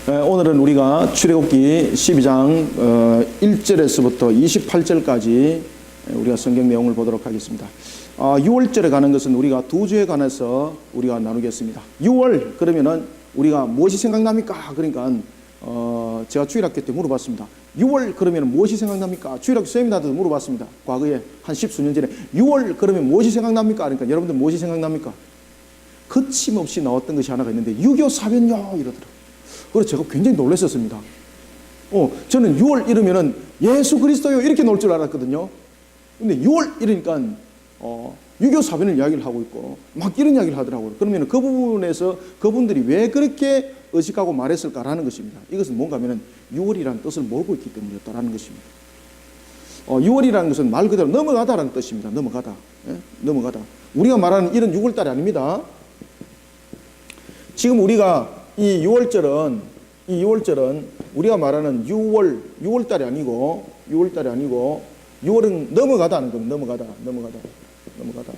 오늘은 우리가 출애굽기 12장 1절에서부터 28절까지 우리가 성경 내용을 보도록 하겠습니다. 6월절에 가는 것은 우리가 두 주에 관해서 우리가 나누겠습니다. 6월 그러면은 우리가 무엇이 생각납니까? 그러니까 제가 주일학교 때 물어봤습니다. 6월 그러면 무엇이 생각납니까? 주일학교 세미나도 물어봤습니다. 과거에 한 십수년 전에 6월 그러면 무엇이 생각납니까? 그러니까 여러분들 무엇이 생각납니까? 거침없이 나왔던 것이 하나가 있는데 유교 사변요 이러더라고요. 그래서 제가 굉장히 놀랐었습니다. 저는 6월 이러면은 예수 그리스도요 이렇게 나올 줄 알았거든요. 근데 6월 이러니까 유교 사변을 이야기를 하고 있고 막 이런 이야기를 하더라고요. 그러면 그 부분에서 그분들이 왜 그렇게 의식하고 말했을까라는 것입니다. 이것은 뭔가 하면은 6월이라는 뜻을 모르고 있기 때문이었다라는 것입니다. 6월이라는 것은 말 그대로 넘어가다라는 뜻입니다. 넘어가다. 예? 넘어가다. 우리가 말하는 이런 6월달이 아닙니다. 지금 우리가 이 6월절은 우리가 말하는 6월달이 아니고 6월은 넘어가다는 겁니다. 넘어가다.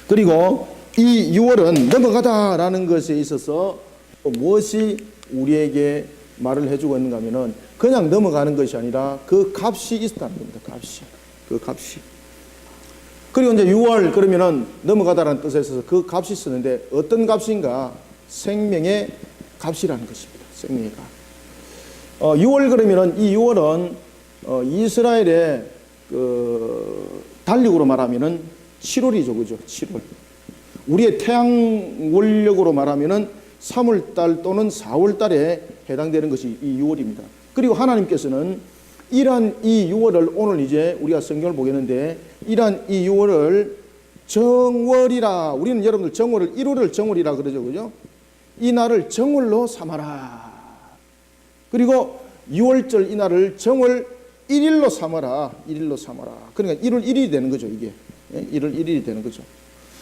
그리고 이 6월은 넘어가다라는 것에 있어서 무엇이 우리에게 말을 해주고 있는가 하면은 그냥 넘어가는 것이 아니라 그 값이 있었다는 겁니다. 그 값이. 그리고 이제 6월 그러면은 넘어가다라는 뜻에 있어서 그 값이 있었는데 어떤 값인가? 생명의 값이라는 것입니다. 생명의 값. 6월 그러면은 이 6월은 이스라엘의 그 달력으로 말하면은 7월이죠, 그죠? 7월. 우리의 태양 원력으로 말하면은 3월달 또는 4월달에 해당되는 것이 이 6월입니다. 그리고 하나님께서는 이러한 이 6월을 오늘 이제 우리가 성경을 보겠는데 이러한 이 6월을 정월이라 우리는 여러분들 정월을 1월을 정월이라 그러죠, 그죠? 이 날을 정월로 삼아라. 그리고 6월절 이 날을 정월 1일로 삼아라. 그러니까 1월 1일이 되는 거죠, 이게. 1월 1일이 되는 거죠.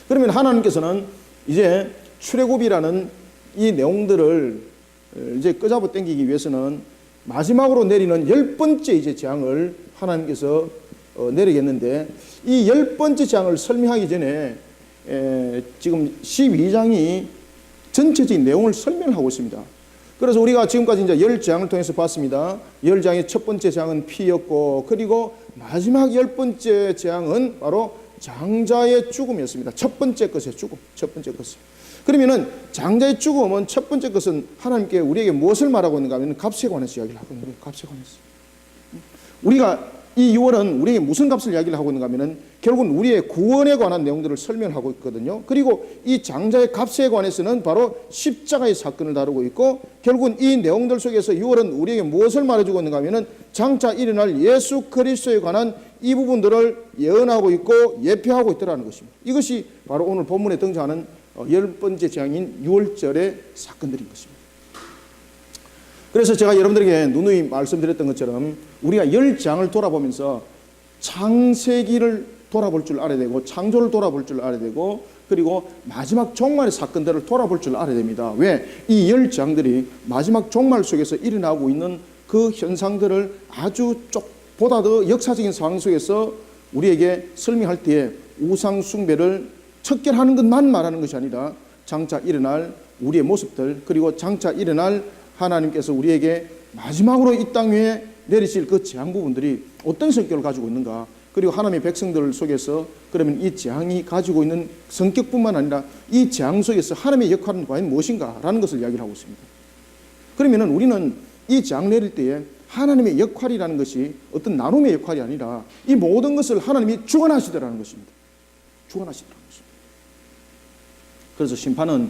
그러면 하나님께서는 이제 출애굽이라는 이 내용들을 이제 끄잡아 당기기 위해서는 마지막으로 내리는 10번째 이제 재앙을 하나님께서 내리겠는데 이 10번째 재앙을 설명하기 전에 지금 12장이 전체적인 내용을 설명하고 있습니다. 그래서 우리가 지금까지 이제 10재앙을 통해서 봤습니다. 10재앙의 첫 번째 재앙은 피였고 그리고 마지막 10번째 재앙은 바로 장자의 죽음이었습니다. 첫 번째 것의 죽음. 그러면은 장자의 죽음은 첫 번째 것은 하나님께 우리에게 무엇을 말하고 있는가 하면 값에 관해서 이야기를 하고 있는 거예요. 값에 관해서. 우리가 이 6월은 우리에게 무슨 값을 이야기를 하고 있는가 하면은 결국은 우리의 구원에 관한 내용들을 설명하고 있거든요. 그리고 이 장자의 값에 관해서는 바로 십자가의 사건을 다루고 있고 결국은 이 내용들 속에서 6월은 우리에게 무엇을 말해주고 있는가 하면은 장차 일어날 예수 그리스도에 관한 이 부분들을 예언하고 있고 예표하고 있더라는 것입니다. 이것이 바로 오늘 본문에 등장하는 10번째 재앙인 6월절의 사건들인 것입니다. 그래서 제가 여러분들에게 누누이 말씀드렸던 것처럼 우리가 10재앙을 돌아보면서 창세기를 돌아볼 줄 알아야 되고 창조를 돌아볼 줄 알아야 되고 그리고 마지막 종말의 사건들을 돌아볼 줄 알아야 됩니다. 왜? 이 10재앙들이 마지막 종말 속에서 일어나고 있는 그 현상들을 아주 보다 더 역사적인 상황 속에서 우리에게 설명할 때에 우상 숭배를 척결하는 것만 말하는 것이 아니라 장차 일어날 우리의 모습들 그리고 장차 일어날 하나님께서 우리에게 마지막으로 이 땅 위에 내리실 그 재앙 부분들이 어떤 성격을 가지고 있는가 그리고 하나님의 백성들 속에서 그러면 이 재앙이 가지고 있는 성격뿐만 아니라 이 재앙 속에서 하나님의 역할은 과연 무엇인가 라는 것을 이야기를 하고 있습니다. 그러면 우리는 이 재앙 내릴 때에 하나님의 역할이라는 것이 어떤 나눔의 역할이 아니라 이 모든 것을 하나님이 주관하시더라는 것입니다. 주관하시더라는 것입니다. 그래서 심판은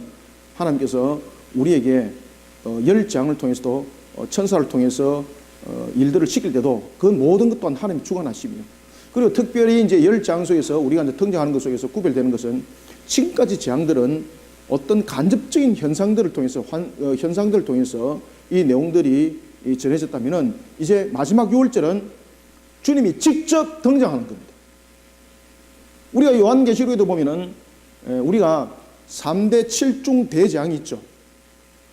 하나님께서 우리에게 10재앙을 통해서도 천사를 통해서 일들을 시킬 때도 그 모든 것 또한 하나님이 주관하시며 그리고 특별히 이제 10재앙 속에서 우리가 이제 등장하는 것 속에서 구별되는 것은 지금까지 재앙들은 어떤 간접적인 현상들을 통해서 이 내용들이 전해졌다면은 이제 마지막 6월절은 주님이 직접 등장하는 겁니다. 우리가 요한계시록에도 보면은 우리가 3대 7중 대재앙이 있죠.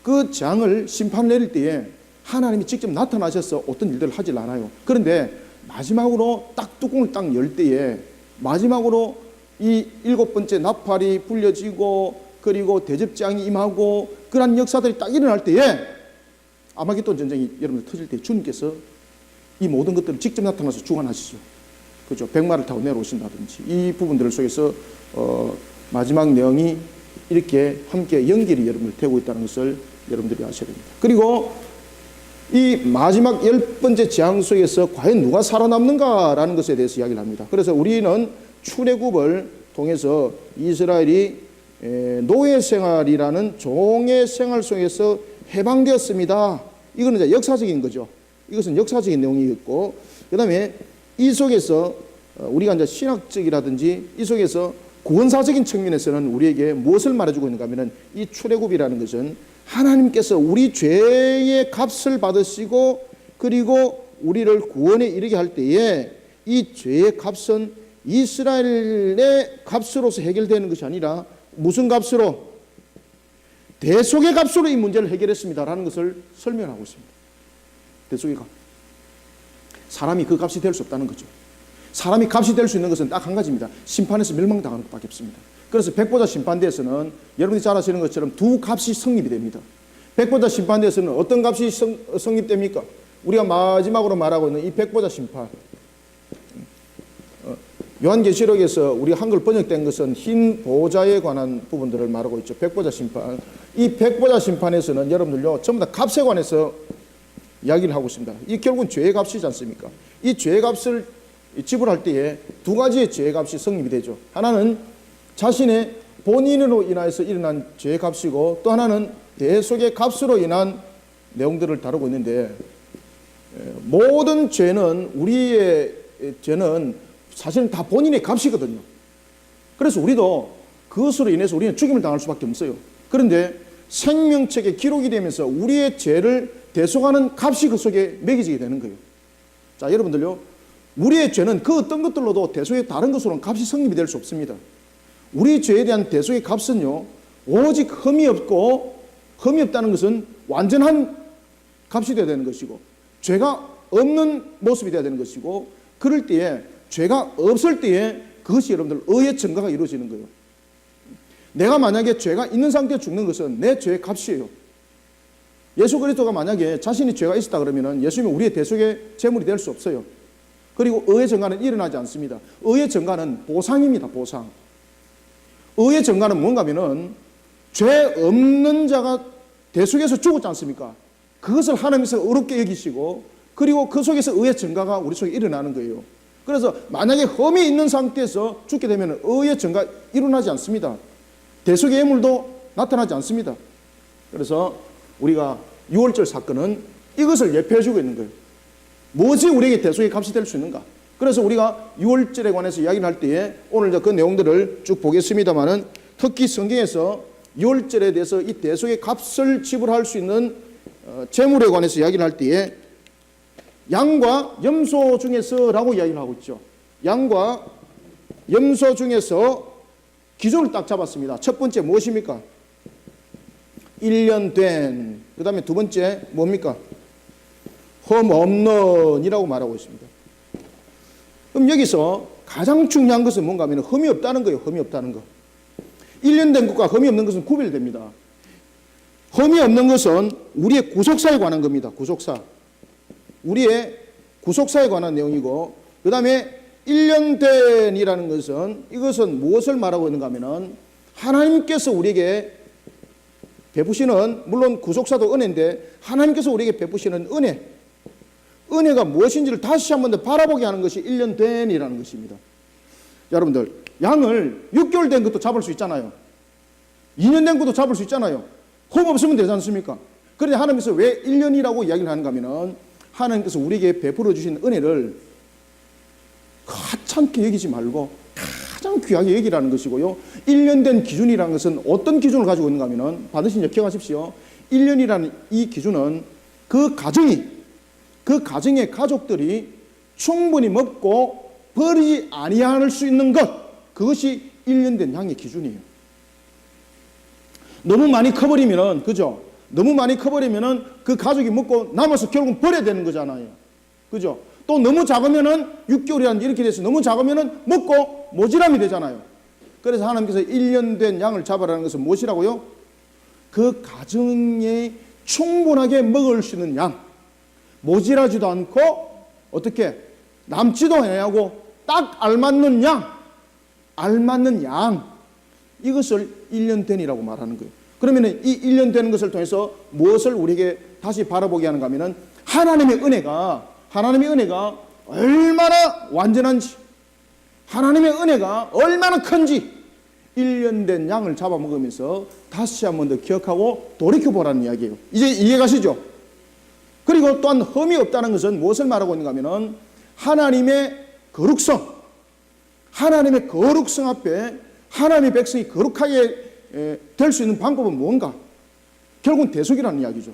그 재앙을 심판을 내릴 때에 하나님이 직접 나타나셔서 어떤 일들을 하질 않아요. 그런데 마지막으로 딱 뚜껑을 딱 열 때에 마지막으로 이 7번째 나팔이 불려지고 그리고 대접장이 임하고 그러한 역사들이 딱 일어날 때에 아마겟돈 전쟁이 여러분들 터질 때 주님께서 이 모든 것들을 직접 나타나서 주관하시죠. 그죠? 백마를 타고 내려오신다든지 이 부분들 속에서 마지막 내용이 이렇게 함께 연결이 여러분들 되고 있다는 것을 여러분들이 아셔야 됩니다. 그리고 이 마지막 10번째 재앙 속에서 과연 누가 살아남는가라는 것에 대해서 이야기를 합니다. 그래서 우리는 출애굽을 통해서 이스라엘이 노예 생활이라는 종의 생활 속에서 해방되었습니다. 이거는 이제 역사적인 거죠. 이것은 역사적인 내용이었고, 그 다음에 이 속에서 우리가 이제 신학적이라든지 이 속에서 구원사적인 측면에서는 우리에게 무엇을 말해주고 있는가 하면은 이 출애굽이라는 것은 하나님께서 우리 죄의 값을 받으시고 그리고 우리를 구원에 이르게 할 때에 이 죄의 값은 이스라엘의 값으로서 해결되는 것이 아니라 무슨 값으로? 대속의 값으로 이 문제를 해결했습니다라는 것을 설명하고 있습니다. 대속의 값. 사람이 그 값이 될 수 없다는 거죠. 사람이 값이 될 수 있는 것은 딱 한 가지입니다. 심판에서 멸망당하는 것밖에 없습니다. 그래서 백보자 심판대에서는 여러분이 잘 아시는 것처럼 두 값이 성립이 됩니다. 백보자 심판대에서는 어떤 값이 성립됩니까? 우리가 마지막으로 말하고 있는 이 백보자 심판. 요한계시록에서 우리가 한글 번역된 것은 흰 보좌에 관한 부분들을 말하고 있죠. 백보자 심판. 이 백보자 심판에서는 여러분들요 전부 다 값에 관해서 이야기를 하고 있습니다. 이 결국은 죄의 값이지 않습니까? 이 죄의 값을 지불할 때에 두 가지의 죄의 값이 성립이 되죠. 하나는 자신의 본인으로 인하여서 일어난 죄의 값이고 또 하나는 대속의 값으로 인한 내용들을 다루고 있는데, 모든 죄는 우리의 죄는 사실은 다 본인의 값이거든요. 그래서 우리도 그것으로 인해서 우리는 죽임을 당할 수밖에 없어요. 그런데 생명책에 기록이 되면서 우리의 죄를 대속하는 값이 그 속에 매겨지게 되는 거예요. 자, 여러분들요, 우리의 죄는 그 어떤 것들로도 대속의 다른 것으로는 값이 성립이 될 수 없습니다. 우리 죄에 대한 대속의 값은요 오직 흠이 없고, 흠이 없다는 것은 완전한 값이 되어야 되는 것이고 죄가 없는 모습이 되어야 되는 것이고, 그럴 때에 죄가 없을 때에 그것이 여러분들 의의 증가가 이루어지는 거예요. 내가 만약에 죄가 있는 상태에 죽는 것은 내 죄의 값이에요. 예수 그리스도가 만약에 자신이 죄가 있었다 그러면은 예수님은 우리의 대속의 제물이 될 수 없어요. 그리고 의의 증가는 일어나지 않습니다. 의의 증가는 보상입니다. 보상. 의의 증가는 뭔가 하면은 죄 없는 자가 대속에서 죽었지 않습니까? 그것을 하나님께서 어렵게 여기시고 그리고 그 속에서 의의 증가가 우리 속에 일어나는 거예요. 그래서 만약에 흠이 있는 상태에서 죽게 되면 의의 증가 일어나지 않습니다. 대속의 예물도 나타나지 않습니다. 그래서 우리가 유월절 사건은 이것을 예표해주고 있는 거예요. 무엇이 우리에게 대속의 값이 될 수 있는가? 그래서 우리가 유월절에 관해서 이야기를 할 때에 오늘 그 내용들을 쭉 보겠습니다만은, 특히 성경에서 유월절에 대해서 이 대속의 값을 지불할 수 있는 제물에 관해서 이야기를 할 때에 양과 염소 중에서라고 이야기를 하고 있죠. 양과 염소 중에서 기준을 딱 잡았습니다. 첫 번째 무엇입니까? 1년 된. 그 다음에 두 번째 뭡니까? 흠 없는 이라고 말하고 있습니다. 그럼 여기서 가장 중요한 것은 뭔가 하면 흠이 없다는 거예요. 흠이 없다는 거. 1년 된 것과 흠이 없는 것은 구별됩니다. 흠이 없는 것은 우리의 구속사에 관한 겁니다. 구속사. 우리의 구속사에 관한 내용이고, 그 다음에 1년 된이라는 것은 이것은 무엇을 말하고 있는가 하면은 하나님께서 우리에게 베푸시는, 물론 구속사도 은혜인데 하나님께서 우리에게 베푸시는 은혜가 무엇인지를 다시 한 번 더 바라보게 하는 것이 1년 된이라는 것입니다. 여러분들, 양을 6개월 된 것도 잡을 수 있잖아요. 2년 된 것도 잡을 수 있잖아요. 흠 없으면 되지 않습니까? 그런데 하나님께서 왜 1년이라고 이야기를 하는가 하면은 하나님께서 우리에게 베풀어 주신 은혜를 하찮게 여기지 말고 가장 귀하게 여기라는 것이고요. 1년 된 기준이라는 것은 어떤 기준을 가지고 있는가 하면은 반드시 기억하십시오. 1년이라는 이 기준은 그 가정의 가족들이 충분히 먹고 버리지 아니할 수 있는 것, 그것이 1년 된 양의 기준이에요. 너무 많이 커버리면은, 그죠? 너무 많이 커버리면은 그 가족이 먹고 남아서 결국은 버려야 되는 거잖아요. 그죠? 또 너무 작으면은 6개월이라는 이렇게 돼서 너무 작으면은 먹고 모질함이 되잖아요. 그래서 하나님께서 1년 된 양을 잡아라는 것은 무엇이라고요? 그 가정에 충분하게 먹을 수 있는 양, 모자라지도 않고 어떻게 남지도 아니하고 딱 알맞는 양, 이것을 1년 된이라고 말하는 거예요. 그러면 이 1년 되는 것을 통해서 무엇을 우리에게 다시 바라보게 하는가 하면은 하나님의 은혜가 얼마나 완전한지, 하나님의 은혜가 얼마나 큰지 1년 된 양을 잡아먹으면서 다시 한 번 더 기억하고 돌이켜보라는 이야기예요. 이제 이해가시죠? 그리고 또한 흠이 없다는 것은 무엇을 말하고 있는가 하면은 하나님의 거룩성 앞에 하나님의 백성이 거룩하게 될 수 있는 방법은 무언가? 결국은 대속이라는 이야기죠.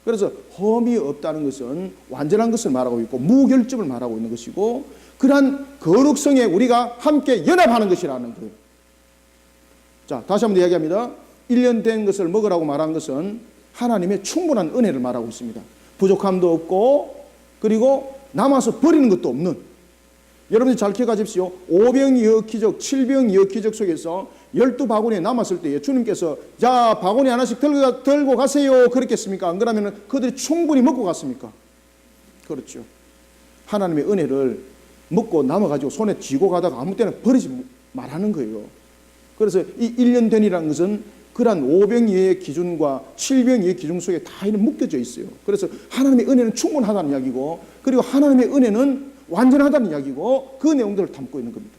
그래서 흠이 없다는 것은 완전한 것을 말하고 있고 무결점을 말하고 있는 것이고 그러한 거룩성에 우리가 함께 연합하는 것이라는 거예요. 자, 다시 한번 이야기합니다. 1년 된 것을 먹으라고 말한 것은 하나님의 충분한 은혜를 말하고 있습니다. 부족함도 없고 그리고 남아서 버리는 것도 없는, 여러분들 잘 기억하십시오. 5병 2억 기적 7병 2억 기적 속에서 12바구니에 남았을 때에 주님께서 자 바구니 하나씩 들고 가세요 그랬겠습니까? 안 그러면 그들이 충분히 먹고 갔습니까? 그렇죠. 하나님의 은혜를 먹고 남아가지고 손에 쥐고 가다가 아무 때나 버리지 말하는 거예요. 그래서 이 1년 된이라는 것은 그러한 5병 이하의 기준과 7병 이하의 기준 속에 다 묶여져 있어요. 그래서 하나님의 은혜는 충분하다는 이야기고 그리고 하나님의 은혜는 완전하다는 이야기고 그 내용들을 담고 있는 겁니다.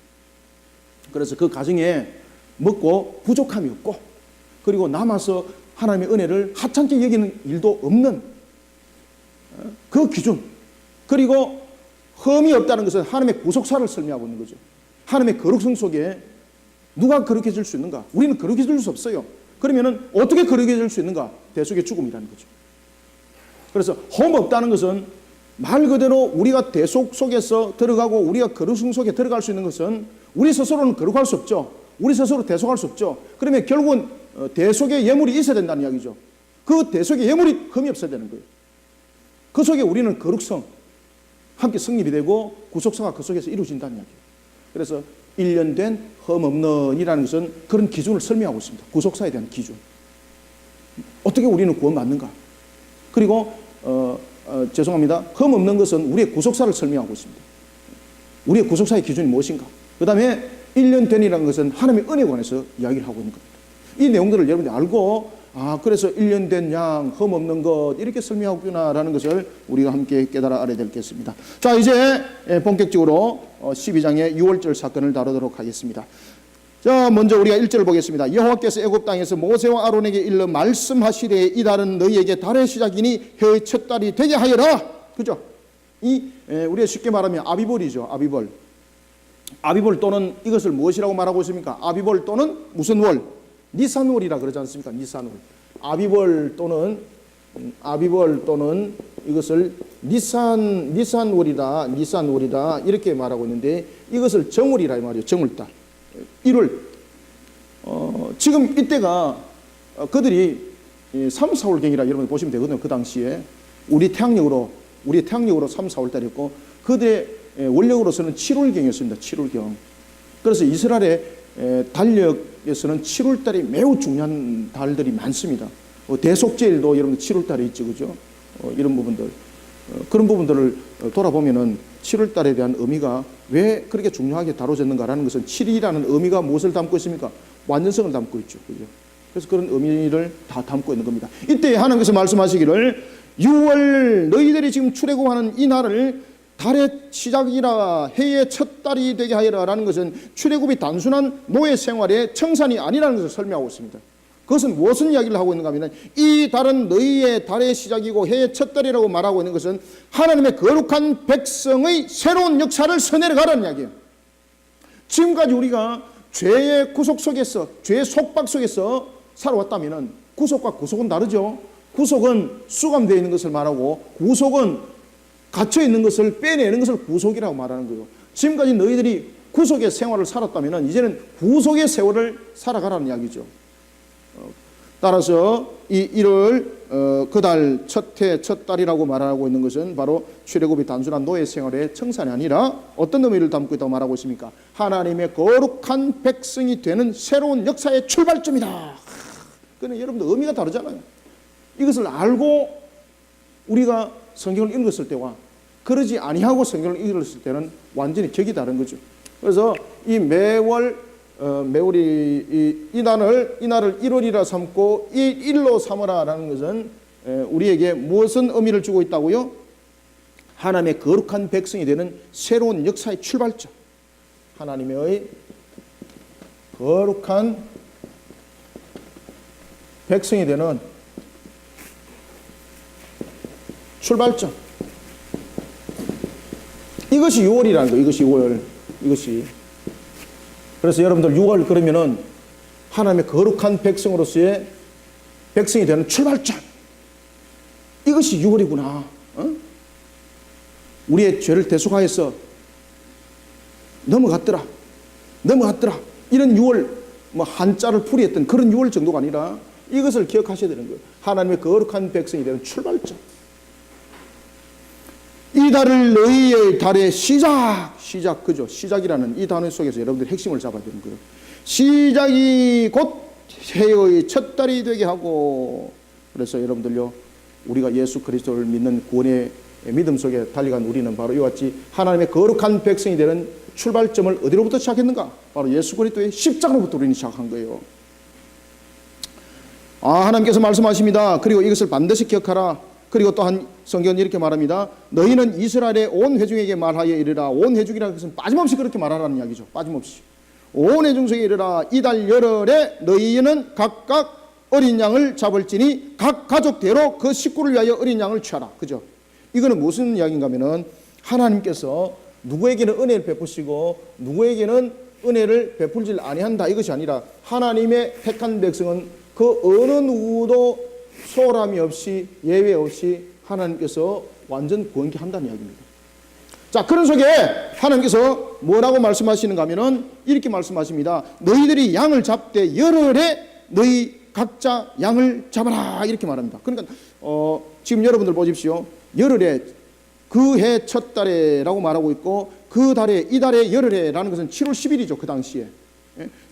그래서 그 가정에 먹고 부족함이 없고 그리고 남아서 하나님의 은혜를 하찮게 여기는 일도 없는 그 기준, 그리고 흠이 없다는 것은 하나님의 구속사를 설명하고 있는 거죠. 하나님의 거룩성 속에 누가 거룩해질 수 있는가? 우리는 거룩해질 수 없어요. 그러면은 어떻게 거룩해질 수 있는가? 대속의 죽음이라는 거죠. 그래서 흠 없다는 것은 말 그대로 우리가 대속 속에서 들어가고 우리가 거룩성 속에 들어갈 수 있는 것은 우리 스스로는 거룩할 수 없죠. 우리 스스로 대속할 수 없죠. 그러면 결국은 대속의 예물이 있어야 된다는 이야기죠. 그 대속의 예물이 흠이 없어야 되는 거예요. 그 속에 우리는 거룩성 함께 성립이 되고 구속사가 그 속에서 이루어진다는 이야기예요. 그래서 1년 된 흠 없는 이라는 것은 그런 기준을 설명하고 있습니다. 구속사에 대한 기준. 어떻게 우리는 구원받는가? 그리고 죄송합니다. 흠 없는 것은 우리의 구속사를 설명하고 있습니다. 우리의 구속사의 기준이 무엇인가? 그 다음에 1년 된이라는 것은 하나님의 은혜에 관해서 이야기를 하고 있는 겁니다. 이 내용들을 여러분들이 알고 그래서 1년 된 양, 흠 없는 것 이렇게 설명하구나라는 것을 우리가 함께 깨달아 알아야 되겠습니다. 자, 이제 본격적으로 12장의 6월절 사건을 다루도록 하겠습니다. 자, 먼저 우리가 1절을 보겠습니다. 여호와께서 애굽 땅에서 모세와 아론에게 일러 말씀하시되 이 달은 너희에게 달의 시작이니 해의 첫 달이 되게 하여라. 그죠? 우리가 쉽게 말하면 아비벌이죠. 아비벌 또는 이것을 무엇이라고 말하고 있습니까? 아비벌 또는 무슨 월? 니산월이라 그러지 않습니까? 니산월. 아비벌 또는 이것을 니산월이다 이렇게 말하고 있는데 이것을 정월이라 말이에요. 정월달. 1월. 지금 이때가 그들이 3, 4월경이라 여러분 보시면 되거든요. 그 당시에 우리 태양력으로 3, 4월달이었고 그들의 원력으로서는 7월경이었습니다. 7월경. 그래서 이스라엘의 달력에서는 7월달이 매우 중요한 달들이 많습니다. 대속제일도 여러분 7월달에 있죠, 그죠? 이런 부분들, 그런 부분들을 돌아보면은 7월달에 대한 의미가 왜 그렇게 중요하게 다뤄졌는가라는 것은 7이라는 의미가 무엇을 담고 있습니까? 완전성을 담고 있죠, 그죠? 그래서 그런 의미를 다 담고 있는 겁니다. 이때 하나님께서 말씀하시기를 6월 너희들이 지금 출애굽하는 이 날을 달의 시작이라 해의 첫 달이 되게 하여라라는 것은 출애굽이 단순한 노예 생활의 청산이 아니라는 것을 설명하고 있습니다. 그것은 무엇을 이야기를 하고 있는가 하면 이 달은 너희의 달의 시작이고 해의 첫 달이라고 말하고 있는 것은 하나님의 거룩한 백성의 새로운 역사를 서내려가라는 이야기예요. 지금까지 우리가 죄의 구속 속에서, 죄의 속박 속에서 살아왔다면 구속과 구속은 다르죠. 구속은 수감되어 있는 것을 말하고 구속은 갇혀 있는 것을 빼내는 것을 구속이라고 말하는 거예요. 지금까지 너희들이 구속의 생활을 살았다면 이제는 구속의 세월을 살아가라는 이야기죠. 따라서 이 1월 그 달 첫 해, 첫 달이라고 말하고 있는 것은 바로 출애굽이 단순한 노예 생활의 청산이 아니라 어떤 의미를 담고 있다고 말하고 있습니까? 하나님의 거룩한 백성이 되는 새로운 역사의 출발점이다. 그런데 여러분들 의미가 다르잖아요. 이것을 알고 우리가 성경을 읽었을 때와 그러지 아니하고 성경을 읽었을 때는 완전히 격이 다른 거죠. 그래서 이 매월이 이날을 1월이라 삼고 일로 삼으라라는 것은 우리에게 무엇은 의미를 주고 있다고요? 하나님의 거룩한 백성이 되는 새로운 역사의 출발점. 하나님의 거룩한 백성이 되는 출발점. 이것이 6월이라는 거예요. 이것이 6월. 이것이. 그래서 여러분들 6월 그러면은 하나님의 거룩한 백성으로서의 백성이 되는 출발점. 이것이 6월이구나. 우리의 죄를 대속하여서 넘어갔더라. 이런 6월, 한자를 풀이했던 그런 6월 정도가 아니라 이것을 기억하셔야 되는 거예요. 하나님의 거룩한 백성이 되는 출발점. 이 달을 너희의 달의 시작, 그죠? 시작이라는 이 단어 속에서 여러분들 핵심을 잡아야 되는 거예요. 시작이 곧 해의 첫 달이 되게 하고, 그래서 여러분들요, 우리가 예수 그리스도를 믿는 구원의 믿음 속에 달려간 우리는 바로 이와 같이 하나님의 거룩한 백성이 되는 출발점을 어디로부터 시작했는가? 바로 예수 그리스도의 십자가로부터 우리는 시작한 거예요. 하나님께서 말씀하십니다. 그리고 이것을 반드시 기억하라. 그리고 또한 성경은 이렇게 말합니다. 너희는 이스라엘의 온 회중에게 말하여 이르라. 온 회중이라는 것은 빠짐없이 그렇게 말하라는 이야기죠. 빠짐없이. 온 회중 속에 이르라. 이달 열흘에 너희는 각각 어린 양을 잡을지니 각 가족대로 그 식구를 위하여 어린 양을 취하라. 그죠? 이거는 무슨 이야기인가 하면은 하나님께서 누구에게는 은혜를 베푸시고 누구에게는 은혜를 베풀지 아니한다. 이것이 아니라 하나님의 택한 백성은 그 어느 누구도 소홀함이 없이 예외 없이 하나님께서 완전 구원케 한다는 이야기입니다. 자, 그런 속에 하나님께서 뭐라고 말씀하시는가 하면은 이렇게 말씀하십니다. 너희들이 양을 잡되 열흘에 너희 각자 양을 잡아라. 이렇게 말합니다. 그러니까 지금 여러분들 보십시오. 열흘에 그 해 첫 달에라고 말하고 있고 그 달에 이 달에 열흘에라는 것은 7월 10일이죠. 그 당시에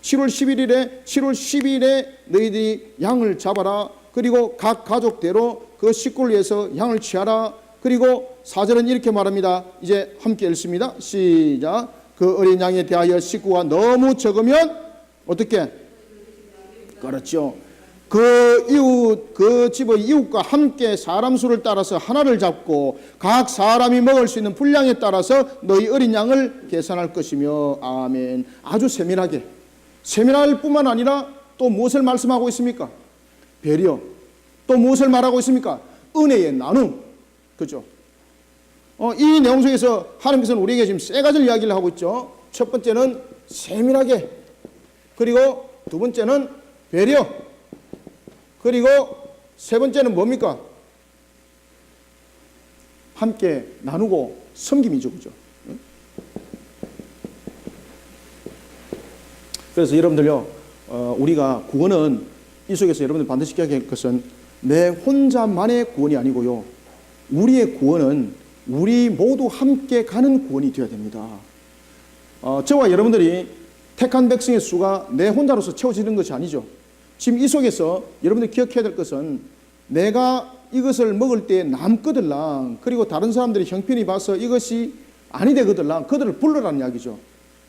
7월 10일에 너희들이 양을 잡아라. 그리고 각 가족대로 그 식구를 위해서 양을 취하라. 그리고 4절은 이렇게 말합니다. 이제 함께 읽습니다. 시작. 그 어린 양에 대하여 식구가 너무 적으면 어떻게? 그렇죠. 그 집의 이웃과 함께 사람 수를 따라서 하나를 잡고 각 사람이 먹을 수 있는 분량에 따라서 너희 어린 양을 계산할 것이며. 아멘. 아주 세밀할 뿐만 아니라 또 무엇을 말씀하고 있습니까? 배려. 또 무엇을 말하고 있습니까? 은혜의 나눔. 그죠? 이 내용 속에서 하나님께서는 우리에게 지금 세 가지를 이야기를 하고 있죠. 첫 번째는 세밀하게, 그리고 두 번째는 배려, 그리고 세 번째는 뭡니까? 함께 나누고 섬김이죠. 그죠? 그래서 여러분들요, 우리가 구원은 이 속에서 여러분들 반드시 기억해야 할 것은 내 혼자만의 구원이 아니고요, 우리의 구원은 우리 모두 함께 가는 구원이 되어야 됩니다. 저와 여러분들이 택한 백성의 수가 내 혼자로서 채워지는 것이 아니죠. 지금 이 속에서 여러분들이 기억해야 될 것은 내가 이것을 먹을 때 남거들랑, 그리고 다른 사람들이 형편이 봐서 이것이 아니 되거들랑 그들을 불러라는 이야기죠.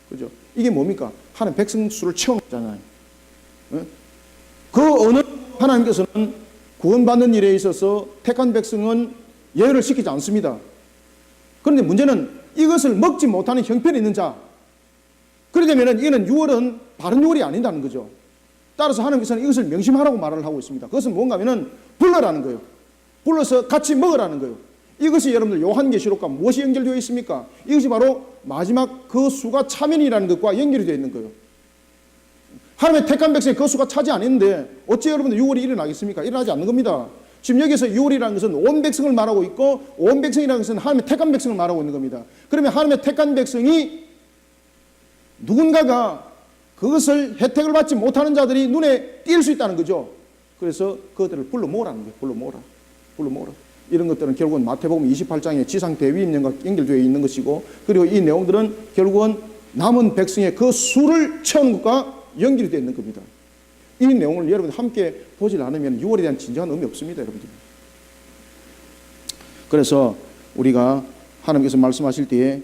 그죠? 이게 뭡니까? 하나님 백성 수를 채운 거잖아요. 그 어느 하나님께서는 구원받는 일에 있어서 택한 백성은 예외를 시키지 않습니다. 그런데 문제는 이것을 먹지 못하는 형편이 있는 자, 그러게 되면 이거는 6월은 바른 6월이 아니다는 거죠. 따라서 하나님께서는 이것을 명심하라고 말을 하고 있습니다. 그것은 뭔가 하면은 불러라는 거예요. 불러서 같이 먹으라는 거예요. 이것이 여러분들 요한계시록과 무엇이 연결되어 있습니까? 이것이 바로 마지막 그 수가 차면이라는 것과 연결이 되어 있는 거예요. 하나님의 택한 백성의 그 수가 차지 않았는데 어째 여러분들 6월이 일어나겠습니까? 일어나지 않는 겁니다. 지금 여기서 6월이라는 것은 온 백성을 말하고 있고, 온 백성이라는 것은 하나님의 택한 백성을 말하고 있는 겁니다. 그러면 하나님의 택한 백성이 누군가가 그것을 혜택을 받지 못하는 자들이 눈에 띌 수 있다는 거죠. 그래서 그것들을 불러 모으라는 거예요. 불러 모으라. 불러 모으라. 이런 것들은 결국은 마태복음 28장의 지상 대위임령과 연결되어 있는 것이고, 그리고 이 내용들은 결국은 남은 백성의 그 수를 채우는 것과 연결이 되어 있는 겁니다. 이 내용을 여러분 함께 보지 않으면 6월에 대한 진정한 의미 없습니다, 여러분들. 그래서 우리가 하나님께서 말씀하실 때에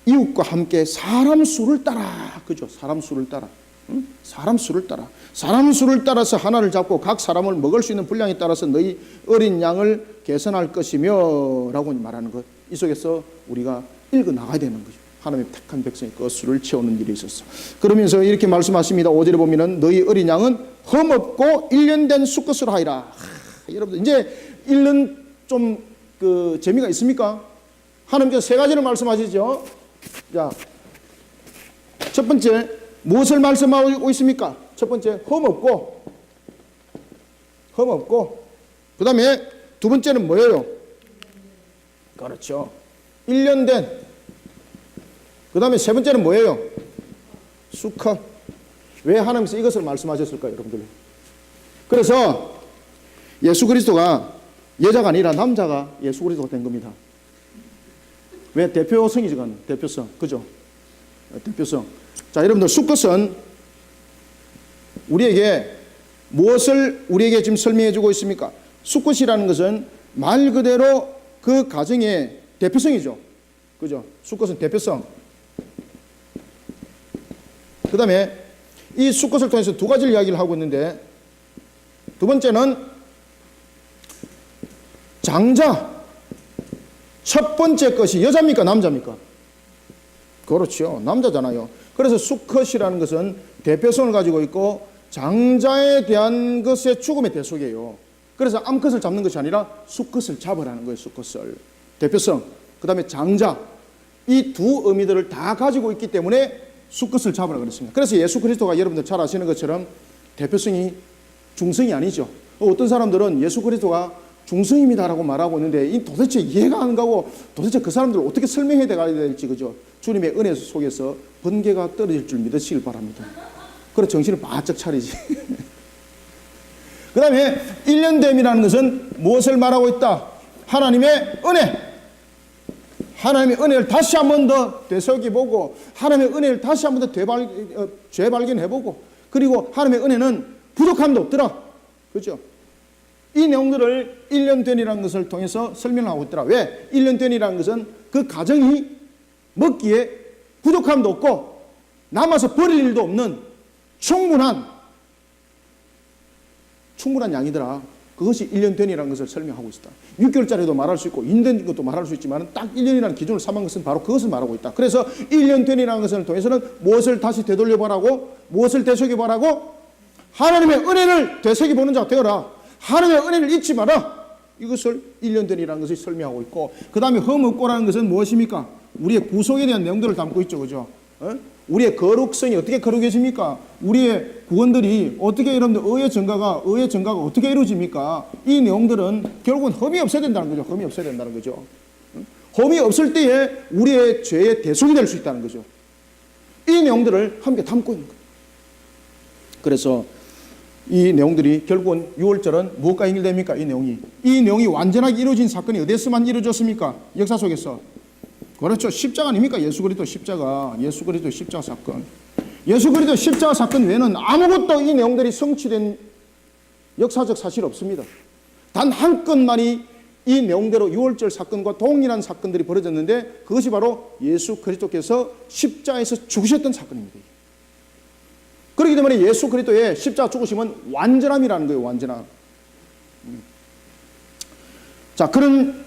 이웃과 함께 사람 수를 따라, 그죠? 사람 수를 따라, 응? 사람 수를 따라, 사람 수를 따라서 하나를 잡고 각 사람을 먹을 수 있는 분량에 따라서 너희 어린 양을 개선할 것이며 라고 말하는 것, 이 속에서 우리가 읽어 나가야 되는 거죠. 하나님의 택한 백성의 그 수를 채우는 일이 있었어. 그러면서 이렇게 말씀하십니다. 5절에 보면은 너희 어린 양은 흠없고 1년 된 수컷으로 하리라. 여러분들 이제 1년 좀 그 재미가 있습니까? 하나님께서 세 가지를 말씀하시죠. 자, 첫 번째 무엇을 말씀하고 있습니까? 첫 번째 흠없고, 흠없고, 그 다음에 두 번째는 뭐예요? 그렇죠, 1년 된. 그 다음에 세 번째는 뭐예요? 수컷. 왜 하나님께서 이것을 말씀하셨을까요, 여러분들? 그래서 예수 그리스도가 여자가 아니라 남자가 예수 그리스도가 된 겁니다. 왜? 대표성이죠. 대표성. 그죠? 대표성. 자, 여러분들 수컷은 우리에게 무엇을 우리에게 지금 설명해 주고 있습니까? 수컷이라는 것은 말 그대로 그 가정의 대표성이죠. 그죠? 수컷은 대표성. 그 다음에 이 수컷을 통해서 두 가지를 이야기를 하고 있는데, 두 번째는 장자. 첫 번째 것이 여자입니까? 남자입니까? 그렇죠. 남자잖아요. 그래서 수컷이라는 것은 대표성을 가지고 있고 장자에 대한 것의 죽음의 대속이에요. 그래서 암컷을 잡는 것이 아니라 수컷을 잡으라는 거예요. 수컷을. 대표성. 그 다음에 장자. 이 두 의미들을 다 가지고 있기 때문에 수컷을 잡으라 그랬습니다. 그래서 예수 그리스도가 여러분들 잘 아시는 것처럼 대표성이 중성이 아니죠. 어떤 사람들은 예수 그리스도가 중성입니다라고 말하고 있는데 이 도대체 이해가 안 가고 도대체 그 사람들을 어떻게 설명해 가야 될지, 그죠? 주님의 은혜 속에서 번개가 떨어질 줄 믿으시길 바랍니다. 그래 정신을 바짝 차리지. 그 다음에 1년됨이라는 것은 무엇을 말하고 있다? 하나님의 은혜. 하나님의 은혜를 다시 한 번 더 되새기보고, 하나님의 은혜를 다시 한 번 더 재발견해보고, 그리고 하나님의 은혜는 부족함도 없더라. 그죠? 이 내용들을 1년 된이라는 것을 통해서 설명하고 있더라. 왜? 1년 된이라는 것은 그 가정이 먹기에 부족함도 없고 남아서 버릴 일도 없는 충분한 양이더라. 그것이 1년 된이라는 것을 설명하고 있다. 6개월짜리도 말할 수 있고 인된 것도 말할 수 있지만 딱 1년이라는 기준을 삼은 것은 바로 그것을 말하고 있다. 그래서 1년 된이라는 것을 통해서는 무엇을 다시 되돌려보라고, 무엇을 되새겨보라고? 하나님의 은혜를 되새겨보는 자가 되어라. 하나님의 은혜를 잊지 마라. 이것을 1년 된이라는 것을 설명하고 있고, 그 다음에 흠없고라는 것은 무엇입니까? 우리의 구속에 대한 내용들을 담고 있죠. 그죠? 우리의 거룩성이 어떻게 거룩해집니까? 우리의 구원들이 어떻게, 여러분들 의의 증가가 어떻게 이루어집니까? 이 내용들은 결국은 흠이 없어야 된다는 거죠. 흠이 없어야 된다는 거죠. 흠이 없을 때에 우리의 죄의 대속이 될 수 있다는 거죠. 이 내용들을 함께 담고 있는 거예요. 그래서 이 내용들이 결국은 6월절은 무엇과 연결됩니까? 이 내용이 완전하게 이루어진 사건이 어디에서만 이루어졌습니까? 역사 속에서. 그렇죠. 십자가 아닙니까? 예수 그리스도 십자가. 예수 그리스도 십자가 사건. 예수 그리스도 십자가 사건 외에는 아무것도 이 내용들이 성취된 역사적 사실 없습니다. 단 한 건만이 이 내용대로 6월절 사건과 동일한 사건들이 벌어졌는데, 그것이 바로 예수 그리스도께서 십자가에서 죽으셨던 사건입니다. 그렇기 때문에 예수 그리스도의 십자가 죽으심은 완전함이라는 거예요. 완전함. 자, 그런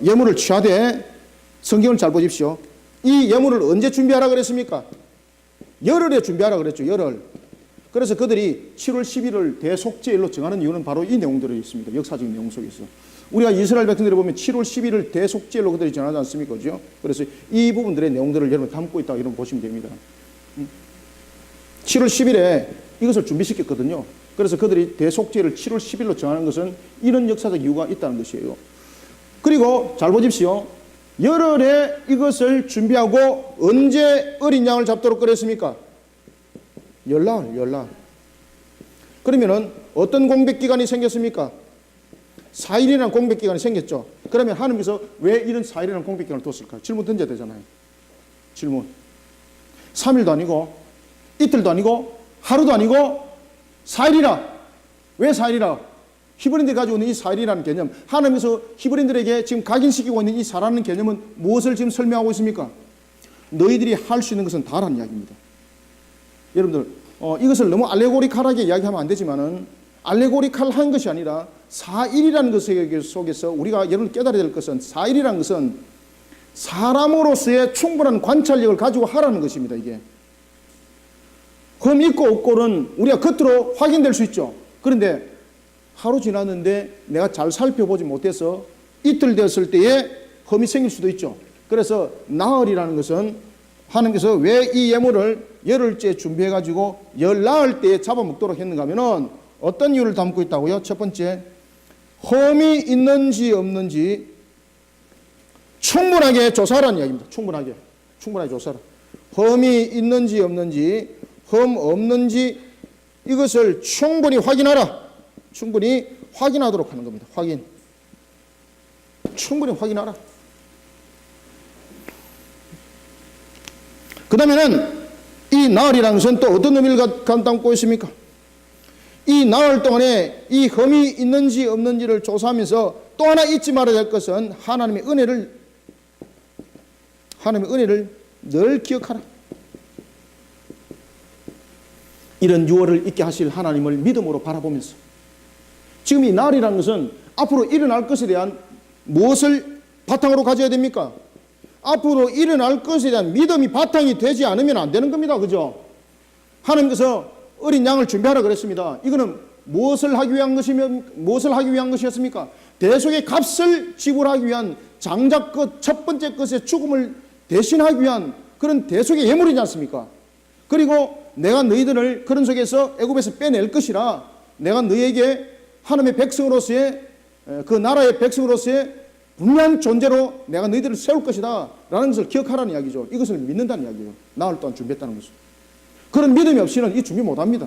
예물을 취하되, 성경을 잘 보십시오. 이 예물을 언제 준비하라 그랬습니까? 열흘에 준비하라 그랬죠. 열흘. 그래서 그들이 7월 10일을 대속죄일로 정하는 이유는 바로 이 내용들이 있습니다. 역사적인 내용 속에서. 우리가 이스라엘 백성들을 보면 7월 10일을 대속죄일로 그들이 정하지 않습니까? 그죠? 그래서 이 부분들의 내용들을 여러분 담고 있다고 여러분 보시면 됩니다. 7월 10일에 이것을 준비시켰거든요. 그래서 그들이 대속죄를 7월 10일로 정하는 것은 이런 역사적 이유가 있다는 것이에요. 그리고 잘 보십시오. 열흘에 이것을 준비하고 언제 어린 양을 잡도록 그랬습니까? 열날. 그러면은 어떤 공백기간이 생겼습니까? 4일이라는 공백기간이 생겼죠. 그러면 하나님께서 왜 이런 4일이라는 공백기간을 뒀을까요? 질문 던져야 되잖아요. 질문. 3일도 아니고 이틀도 아니고 하루도 아니고 4일이라. 왜 4일이라? 히브리인들이 가지고 있는 이 4일이라는 개념, 하나님께서 히브리인들에게 지금 각인시키고 있는 이 4라는 개념은 무엇을 지금 설명하고 있습니까? 너희들이 할 수 있는 것은 다라는 이야기입니다. 여러분들 이것을 너무 알레고리칼하게 이야기하면 안 되지만은 알레고리칼한 것이 아니라 4일이라는 것 속에서 우리가 여러분 깨달아야 될 것은 4일이라는 것은 사람으로서의 충분한 관찰력을 가지고 하라는 것입니다. 이게 흠 있고 없고는 우리가 겉으로 확인될 수 있죠. 그런데 하루 지났는데 내가 잘 살펴보지 못해서 이틀 되었을 때에 흠이 생길 수도 있죠. 그래서 나흘이라는 것은 하나님께서 왜 이 예물을 열흘째 준비해 가지고 열 나흘 때에 잡아먹도록 했는가 하면은 어떤 이유를 담고 있다고요? 첫 번째, 흠이 있는지 없는지 충분하게 조사하라는 이야기입니다. 충분하게 조사하라. 흠이 있는지 없는지, 흠 없는지 이것을 충분히 확인하라. 충분히 확인하도록 하는 겁니다. 충분히 확인하라. 그 다음에는 이 나흘이라는 것은 또 어떤 의미를 담고 있습니까? 이 나흘 동안에 이 흠이 있는지 없는지를 조사하면서 또 하나 잊지 말아야 될 것은 하나님의 은혜를 늘 기억하라. 이런 유월을 있게 하실 하나님을 믿음으로 바라보면서 지금 이 날이라는 것은 앞으로 일어날 것에 대한 무엇을 바탕으로 가져야 됩니까? 앞으로 일어날 것에 대한 믿음이 바탕이 되지 않으면 안 되는 겁니다. 그죠? 하나님께서 어린 양을 준비하라 그랬습니다. 이거는 무엇을 하기 위한 것이었습니까? 대속의 값을 지불하기 위한 장자것 첫 번째 것의 죽음을 대신하기 위한 그런 대속의 예물이지 않습니까? 그리고 내가 너희들을 그런 속에서 애굽에서 빼낼 것이라 내가 너희에게 하나님의 백성으로서의 그 나라의 백성으로서의 분명한 존재로 내가 너희들을 세울 것이다 라는 것을 기억하라는 이야기죠. 이것을 믿는다는 이야기예요. 나흘 동안 준비했다는 것을. 그런 믿음이 없이는 이 준비 못합니다.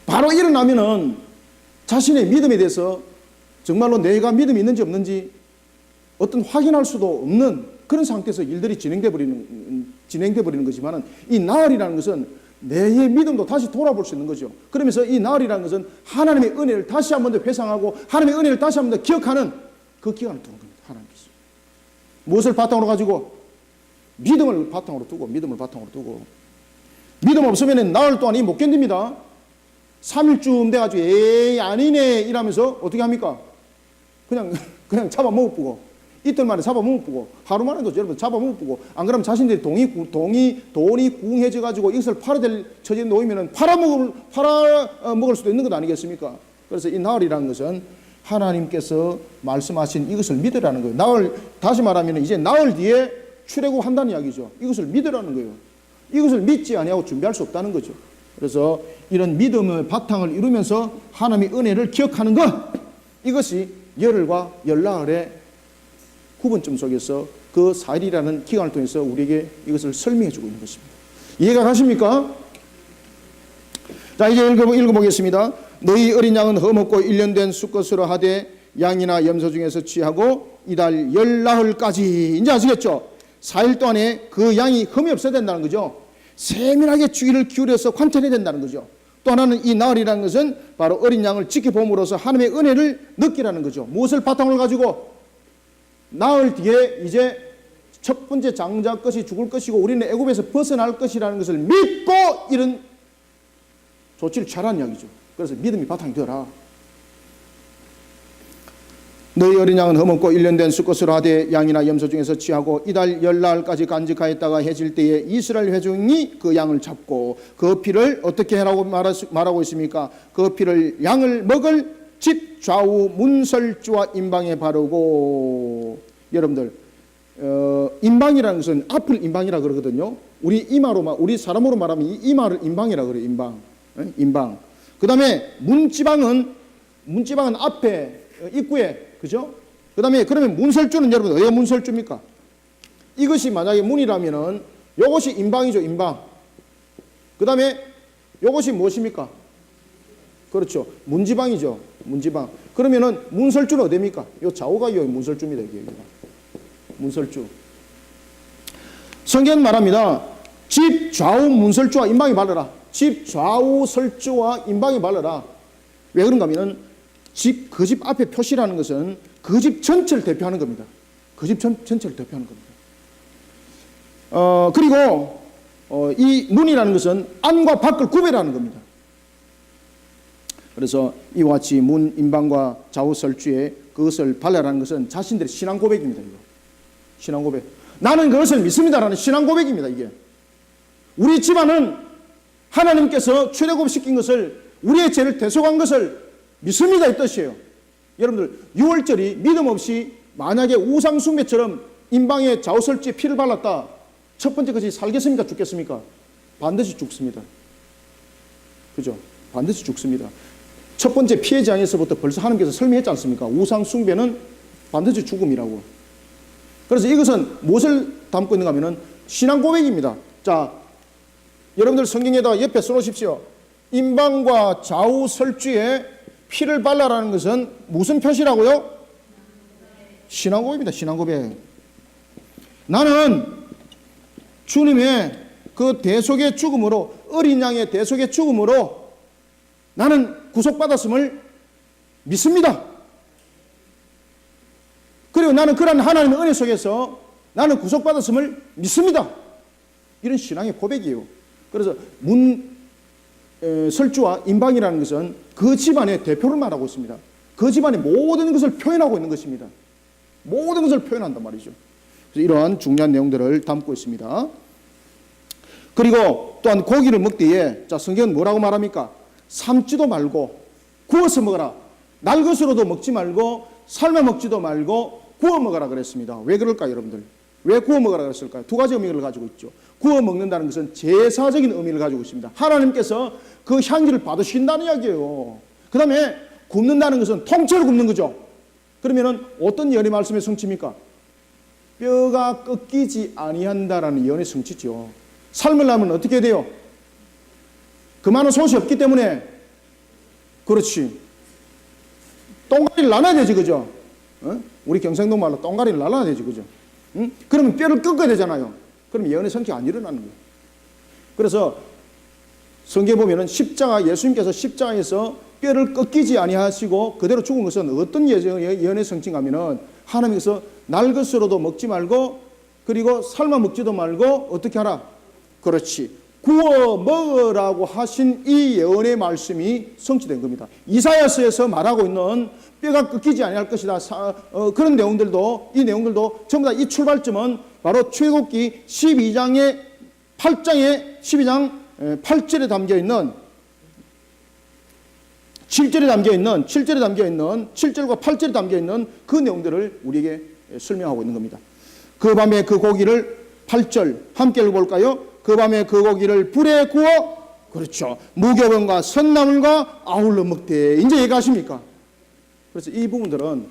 바로 일어나면은 자신의 믿음에 대해서 정말로 내가 믿음이 있는지 없는지 어떤 확인할 수도 없는 그런 상태에서 일들이 진행돼 버리는 거지만은 이 나흘이라는 것은 내의 믿음도 다시 돌아볼 수 있는 거죠. 그러면서 이 나흘이라는 것은 하나님의 은혜를 다시 한 번 더 회상하고 하나님의 은혜를 다시 한 번 더 기억하는 그 기간을 두는 겁니다. 하나님께서 무엇을 바탕으로 가지고? 믿음을 바탕으로 두고 믿음 없으면 나흘 동안 못 견딥니다. 3일쯤 돼가지고 에이 아니네 이러면서 어떻게 합니까? 그냥 잡아먹어보고 이틀 만에 잡아먹어보고 하루 만에도 여러분 잡아먹어보고 안 그러면 자신들이 돈이 궁해져 가지고 이것을 팔아야 될 처지에 놓이면 팔아먹을 수도 있는 것 아니겠습니까? 그래서 이 나흘이라는 것은 하나님께서 말씀하신 이것을 믿으라는 거예요. 나흘, 다시 말하면 이제 나흘 뒤에 출애굽 한다는 이야기죠. 이것을 믿으라는 거예요. 이것을 믿지 아니하고 준비할 수 없다는 거죠. 그래서 이런 믿음의 바탕을 이루면서 하나님의 은혜를 기억하는 것, 이것이 열흘과 열나흘의 구분점 속에서 그 4일이라는 기간을 통해서 우리에게 이것을 설명해 주고 있는 것입니다. 이해가 가십니까? 자, 이제 읽어보겠습니다. 너희 어린 양은 흠없고 1년 된 수컷으로 하되 양이나 염소 중에서 취하고 이달 열나흘까지. 이제 아시겠죠? 4일 동안에 그 양이 흠이 없어야 된다는 거죠. 세밀하게 주의를 기울여서 관찰해야 된다는 거죠. 또 하나는 이 나흘이라는 것은 바로 어린 양을 지켜봄으로써 하나님의 은혜를 느끼라는 거죠. 무엇을 바탕으로 가지고? 나흘 뒤에 이제 첫 번째 장자 것이 죽을 것이고 우리는 애굽에서 벗어날 것이라는 것을 믿고 이런 조치를 취하라는 이야기죠. 그래서 믿음이 바탕이 되어라. 너희 어린 양은 흠없고 1년 된 수컷으로 하되 양이나 염소 중에서 취하고 이달 열나흘까지 간직하였다가 해질 때에 이스라엘 회중이 그 양을 잡고 그 피를 어떻게 하라고 말하고 있습니까? 그 피를 양을 먹을 집 좌우 문설주와 임방에 바르고. 여러분들 임방이라는 것은 앞을 임방이라 그러거든요. 우리 사람으로 말하면 이 이마를 임방이라 그래요. 임방. 그 다음에 문지방은 앞에 입구에, 그죠? 그 다음에 그러면 문설주는 여러분 왜 문설주입니까? 이것이 만약에 문이라면은 요것이 임방이죠. 임방. 그 다음에 요것이 무엇입니까? 그렇죠. 문지방이죠. 문지방. 그러면은 문설주는 어디입니까? 요 좌우가 요 문설주입니다. 여기가. 문설주. 성경 말합니다. 집 좌우 문설주와 임방이 바르라. 집 좌우 설주와 임방이 바르라. 왜 그런가 하면은 그 집 앞에 표시라는 것은 그 집 전체를 대표하는 겁니다. 그 집 전체를 대표하는 겁니다. 그리고 이 문이라는 것은 안과 밖을 구별하는 겁니다. 그래서 이와 같이 문, 임방과 좌우 설주에 그것을 발라라는 것은 자신들의 신앙 고백입니다. 이거. 신앙 고백. 나는 그것을 믿습니다라는 신앙 고백입니다. 이게. 우리 집안은 하나님께서 출애굽시킨 것을, 우리의 죄를 대속한 것을 믿습니다 이 뜻이에요. 여러분들 6월절이 믿음 없이 만약에 우상숭배처럼 임방에 좌우 설주에 피를 발랐다. 첫 번째 것이 살겠습니까? 죽겠습니까? 반드시 죽습니다. 그죠? 반드시 죽습니다. 첫 번째 피해자에서부터 벌써 하나님께서 설명했지 않습니까? 우상 숭배는 반드시 죽음이라고. 그래서 이것은 무엇을 담고 있는가 하면 신앙 고백입니다. 자, 여러분들 성경에다가 옆에 써놓으십시오. 임방과 좌우 설주에 피를 발라라는 것은 무슨 표시라고요? 신앙 고백입니다. 신앙 고백. 나는 주님의 그 대속의 죽음으로, 어린 양의 대속의 죽음으로 나는 구속받았음을 믿습니다. 그리고 나는 그런 하나님의 은혜 속에서 나는 구속받았음을 믿습니다. 이런 신앙의 고백이에요. 그래서 설주와 임방이라는 것은 그 집안의 대표를 말하고 있습니다. 그 집안의 모든 것을 표현하고 있는 것입니다. 모든 것을 표현한단 말이죠. 그래서 이러한 중요한 내용들을 담고 있습니다. 그리고 또한 고기를 먹기에, 자, 성경은 뭐라고 말합니까? 삶지도 말고 구워서 먹어라. 날 것으로도 먹지 말고 삶아 먹지도 말고 구워 먹어라 그랬습니다. 왜 그럴까요, 여러분들? 왜 구워 먹어라 그랬을까요? 두 가지 의미를 가지고 있죠. 구워 먹는다는 것은 제사적인 의미를 가지고 있습니다. 하나님께서 그 향기를 받으신다는 이야기예요. 그 다음에 굽는다는 것은 통째로 굽는 거죠. 그러면은 어떤 예언의 말씀의 성취입니까? 뼈가 꺾이지 아니한다라는 예언의 성취죠. 삶으려면 어떻게 돼요? 그 많은 솥이 없기 때문에, 그렇지, 똥가리를 나눠야 되지, 그죠? 우리 경상도 말로 똥가리를 나눠야 되지, 그죠? 그러면 뼈를 꺾어야 되잖아요. 그럼 예언의 성취가 안 일어나는 거예요. 그래서 성경에 보면은 예수님께서 십자가에서 뼈를 꺾이지 아니하시고 그대로 죽은 것은 어떤 예언의 성취인가 하면은 하나님께서 날 것으로도 먹지 말고 그리고 삶아 먹지도 말고 어떻게 하라? 그렇지, 구워 먹으라고 하신 이 예언의 말씀이 성취된 겁니다. 이사야서에서 말하고 있는 뼈가 꺾이지 아니할 것이다. 그런 내용들도, 이 내용들도 전부 다 이 출발점은 바로 출애굽기 12장 8절에 담겨 있는 7절에 담겨 있는 7절과 8절에 담겨 있는 그 내용들을 우리에게 설명하고 있는 겁니다. 그 밤에 그 고기를 8절 함께 읽어볼까요? 그 밤에 그 고기를 불에 구워, 그렇죠, 무교병과 선나물과 아울러 먹되. 이제 이해가십니까? 그래서 이 부분들은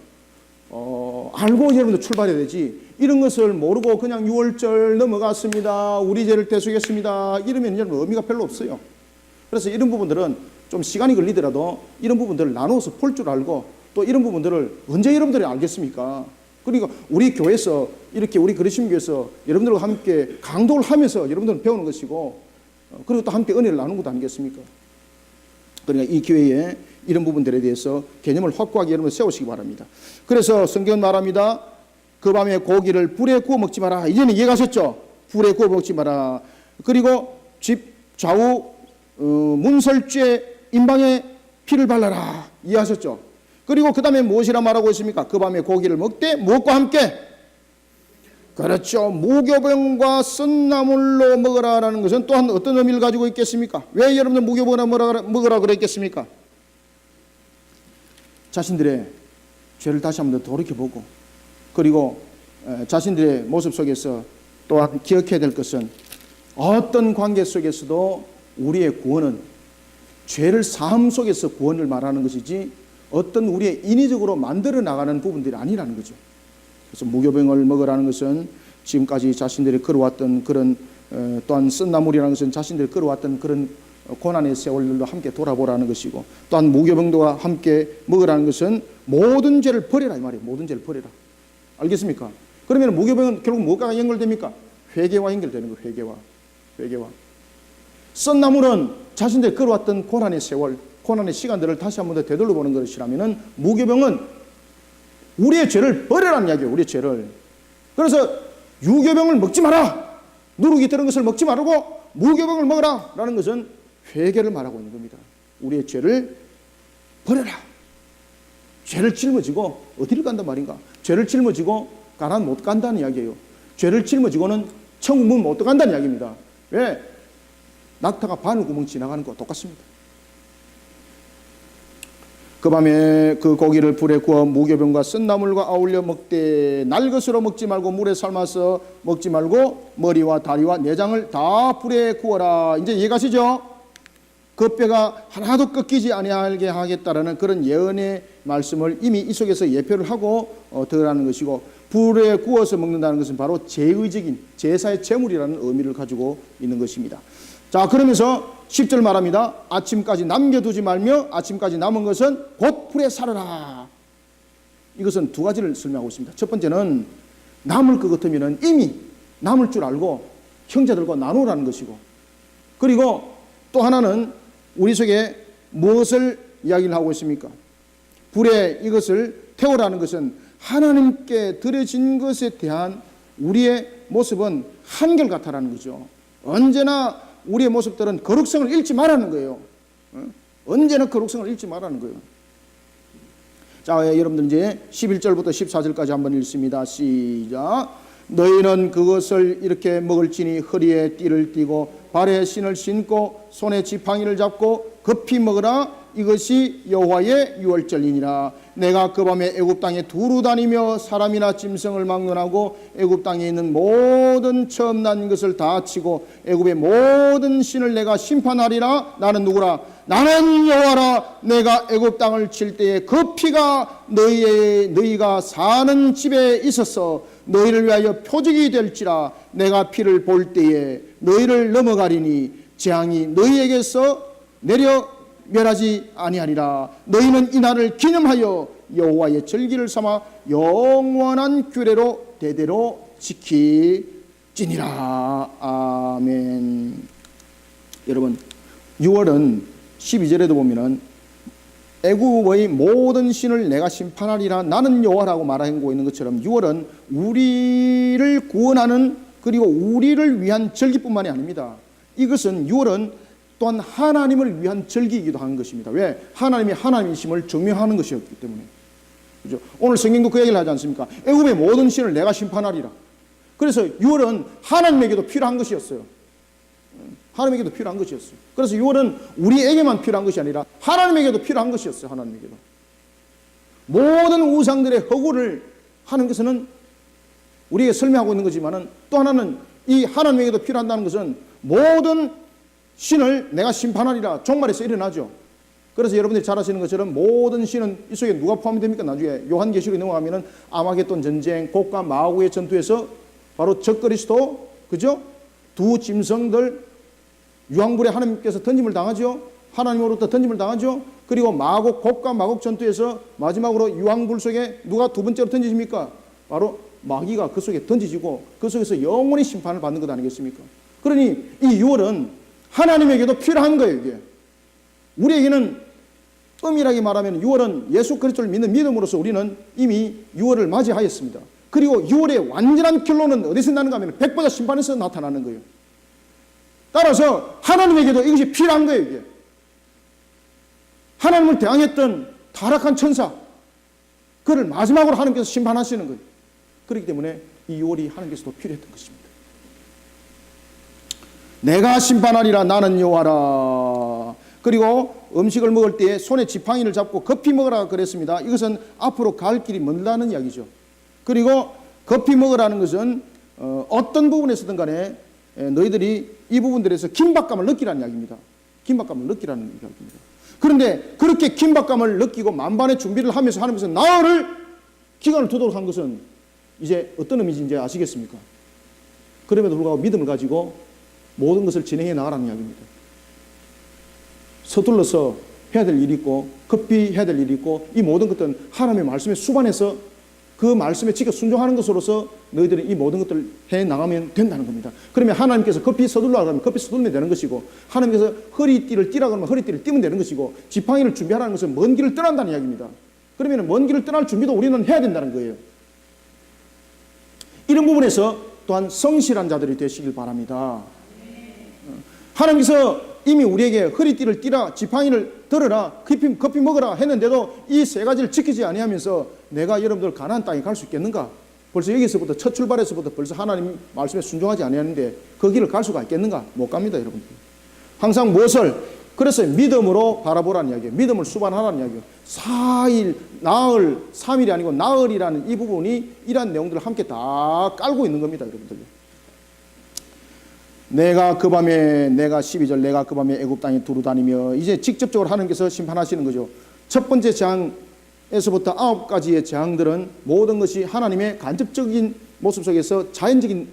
알고 여러분들 출발해야 되지, 이런 것을 모르고 그냥 6월절 넘어갔습니다, 우리 죄를 대속했습니다, 이러면 여러분 의미가 별로 없어요. 그래서 이런 부분들은 좀 시간이 걸리더라도 이런 부분들을 나눠서 볼 줄 알고, 또 이런 부분들을 언제 여러분들이 알겠습니까? 그러니까 우리 교회에서 이렇게 우리 그리심교회에서 여러분들과 함께 강도를 하면서 여러분들은 배우는 것이고, 그리고 또 함께 은혜를 나누는 것도 아니겠습니까? 그러니까 이 기회에 이런 부분들에 대해서 개념을 확고하게 여러분 세우시기 바랍니다. 그래서 성경은 말합니다. 그 밤에 고기를 불에 구워 먹지 마라. 이제는 이해가셨죠? 불에 구워 먹지 마라. 그리고 집 좌우 문설주에 임방에 피를 발라라. 이해하셨죠? 그리고 그 다음에 무엇이라 말하고 있습니까? 그 밤에 고기를 먹되 무엇과 함께? 그렇죠, 무교병과 썬나물로 먹으라라는 것은 또한 어떤 의미를 가지고 있겠습니까? 왜 여러분들 무교병이나 먹으라 그랬겠습니까? 자신들의 죄를 다시 한번 더 돌이켜보고, 그리고 자신들의 모습 속에서 또한 기억해야 될 것은 어떤 관계 속에서도 우리의 구원은 죄를 사함 속에서 구원을 말하는 것이지 어떤 우리의 인위적으로 만들어 나가는 부분들이 아니라는 거죠. 그래서 무교병을 먹으라는 것은 지금까지 자신들이 걸어왔던 그런 또한 쓴나물이라는 것은 자신들이 걸어왔던 그런 고난의 세월들도 함께 돌아보라는 것이고, 또한 무교병도와 함께 먹으라는 것은 모든 죄를 버리라 이 말이에요. 모든 죄를 버리라. 알겠습니까? 그러면 무교병은 결국 뭐가 연결됩니까? 회개와 연결되는 거예요. 회개와. 썬 나물은 자신들이 걸어왔던 고난의 세월, 고난의 시간들을 다시 한 번 더 되돌려보는 것이라면, 무교병은 우리의 죄를 버리라는 이야기예요. 우리의 죄를. 그래서 유교병을 먹지 마라, 누룩이 들은 것을 먹지 말고 무교병을 먹어라 라는 것은 회개를 말하고 있는 겁니다. 우리의 죄를 버려라. 죄를 짊어지고 어디를 간단 말인가? 죄를 짊어지고 가난 못 간다는 이야기예요. 죄를 짊어지고는 천국 문 못 들어간다는 이야기입니다. 왜? 낙타가 바늘구멍 지나가는 거와 똑같습니다. 그 밤에 그 고기를 불에 구워 무교병과 쓴나물과 아울러 먹되 날것으로 먹지 말고 물에 삶아서 먹지 말고 머리와 다리와 내장을 다 불에 구워라. 이제 이해가시죠? 그 뼈가 하나도 꺾이지 아니하게 하겠다라는 그런 예언의 말씀을 이미 이 속에서 예표를 하고 들어가는 것이고, 불에 구워서 먹는다는 것은 바로 제의적인 제사의 제물이라는 의미를 가지고 있는 것입니다. 자, 그러면서 10절 말합니다. 아침까지 남겨두지 말며 아침까지 남은 것은 곧 불에 사르라. 이것은 두 가지를 설명하고 있습니다. 첫 번째는 남을 것 같으면 이미 남을 줄 알고 형제들과 나누라는 것이고, 그리고 또 하나는 우리 속에 무엇을 이야기를 하고 있습니까? 불에 이것을 태우라는 것은 하나님께 드려진 것에 대한 우리의 모습은 한결같다라는 거죠. 언제나 우리의 모습들은 거룩성을 잃지 말라는 거예요. 언제나 거룩성을 잃지 말라는 거예요. 자, 여러분들 이제 11절부터 14절까지 한번 읽습니다. 시작. 너희는 그것을 이렇게 먹을지니 허리에 띠를 띠고 발에 신을 신고 손에 지팡이를 잡고 급히 먹으라. 이것이 여호와의 유월절이니라. 내가 그 밤에 애굽 땅에 두루 다니며 사람이나 짐승을 막론하고 애굽 땅에 있는 모든 처음 난 것을 다 치고 애굽의 모든 신을 내가 심판하리라. 나는 누구라? 나는 여호와라. 내가 애굽 땅을 칠 때에 그 피가 너희가 사는 집에 있어서 너희를 위하여 표적이 될지라. 내가 피를 볼 때에 너희를 넘어가리니 재앙이 너희에게서 내려 멸하지 아니하리라. 너희는 이 날을 기념하여 여호와의 절기를 삼아 영원한 규례로 대대로 지키지니라. 아멘. 여러분, 6월은 12절에도 보면은 애굽의 모든 신을 내가 심판하리라. 나는 여호와라고 말하고 있는 것처럼 6월은 우리를 구원하는, 그리고 우리를 위한 절기뿐만이 아닙니다. 이것은 6월은 또한 하나님을 위한 절기이기도 하는 것입니다. 왜? 하나님이 하나님이심을 증명하는 것이었기 때문에. 그죠? 오늘 성경도 그 얘기를 하지 않습니까? 애굽의 모든 신을 내가 심판하리라. 그래서 6월은 하나님에게도 필요한 것이었어요. 하나님에게도 필요한 것이었어요. 그래서 6월은 우리에게만 필요한 것이 아니라 하나님에게도 필요한 것이었어요. 하나님에게도. 모든 우상들의 허구를 하는 것은 우리에게 설명하고 있는 거지만은, 또 하나는 이 하나님에게도 필요하다는 것은 모든 신을 내가 심판하리라. 종말에서 일어나죠. 그래서 여러분들이 잘 아시는 것처럼 모든 신은 이 속에 누가 포함이 됩니까? 나중에 요한계시록에 넘어가면은 아마겟돈 전쟁, 곡과 마고의 전투에서 바로 적그리스도, 그죠? 두 짐승들 유황불에 하나님께서 던짐을 당하죠. 하나님으로부터 던짐을 당하죠. 그리고 마곡, 곡과 마곡 전투에서 마지막으로 유황불 속에 누가 두 번째로 던지십니까? 바로 마귀가 그 속에 던지지고 그 속에서 영원히 심판을 받는 것 아니겠습니까? 그러니 이 6월은 하나님에게도 필요한 거예요. 이게 우리에게는 엄밀하게 말하면 6월은 예수 그리스도를 믿는 믿음으로써 우리는 이미 6월을 맞이하였습니다. 그리고 6월의 완전한 결론은 어디서 나는가 하면 백보자 심판에서 나타나는 거예요. 따라서 하나님에게도 이것이 필요한 거예요. 이게 하나님을 대항했던 타락한 천사, 그를 마지막으로 하나님께서 심판하시는 거예요. 그렇기 때문에 이 6월이 하나님께서도 필요했던 것입니다. 내가 심판하리라. 나는 여호와라. 그리고 음식을 먹을 때에 손에 지팡이를 잡고 급히 먹으라 그랬습니다. 이것은 앞으로 갈 길이 멀다는 이야기죠. 그리고 급히 먹으라는 것은 어떤 부분에서든 간에 너희들이 이 부분들에서 긴박감을 느끼라는 이야기입니다. 긴박감을 느끼라는 이야기입니다. 그런데 그렇게 긴박감을 느끼고 만반의 준비를 하면서 하나님께서 나흘을 기간을 두도록 한 것은 이제 어떤 의미인지 아시겠습니까? 그럼에도 불구하고 믿음을 가지고 모든 것을 진행해 나가라는 이야기입니다. 서둘러서 해야 될 일이 있고 급히 해야 될 일이 있고 이 모든 것들은 하나님의 말씀에 수반해서 그 말씀에 지켜 순종하는 것으로서 너희들이 이 모든 것들을 해나가면 된다는 겁니다. 그러면 하나님께서 급히 서둘러라 그러면 급히 서둘러면 되는 것이고 하나님께서 허리띠를 띠라 그러면 허리띠를 띠면 되는 것이고 지팡이를 준비하라는 것은 먼 길을 떠난다는 이야기입니다. 그러면 먼 길을 떠날 준비도 우리는 해야 된다는 거예요. 이런 부분에서 또한 성실한 자들이 되시길 바랍니다. 하나님께서 이미 우리에게 허리띠를 띠라 지팡이를 들어라 급히 먹어라 했는데도 이 세 가지를 지키지 아니하면서 내가 여러분들 가나안 땅에 갈 수 있겠는가? 벌써 여기서부터 첫 출발에서부터 벌써 하나님 말씀에 순종하지 아니하는데 그 길을 갈 수가 있겠는가? 못 갑니다, 여러분들. 항상 무엇을 그래서 믿음으로 바라보라는 이야기예요. 믿음을 수반하라는 이야기예요. 4일, 나흘, 3일이 아니고 나흘이라는 이 부분이 이러한 내용들을 함께 다 깔고 있는 겁니다, 여러분들. 내가 그 밤에 12절 내가 그 밤에 애굽 땅에 두루 다니며 이제 직접적으로 하나님께서 심판하시는 거죠. 첫 번째 재앙에서부터 9가지의 재앙들은 모든 것이 하나님의 간접적인 모습 속에서 자연적인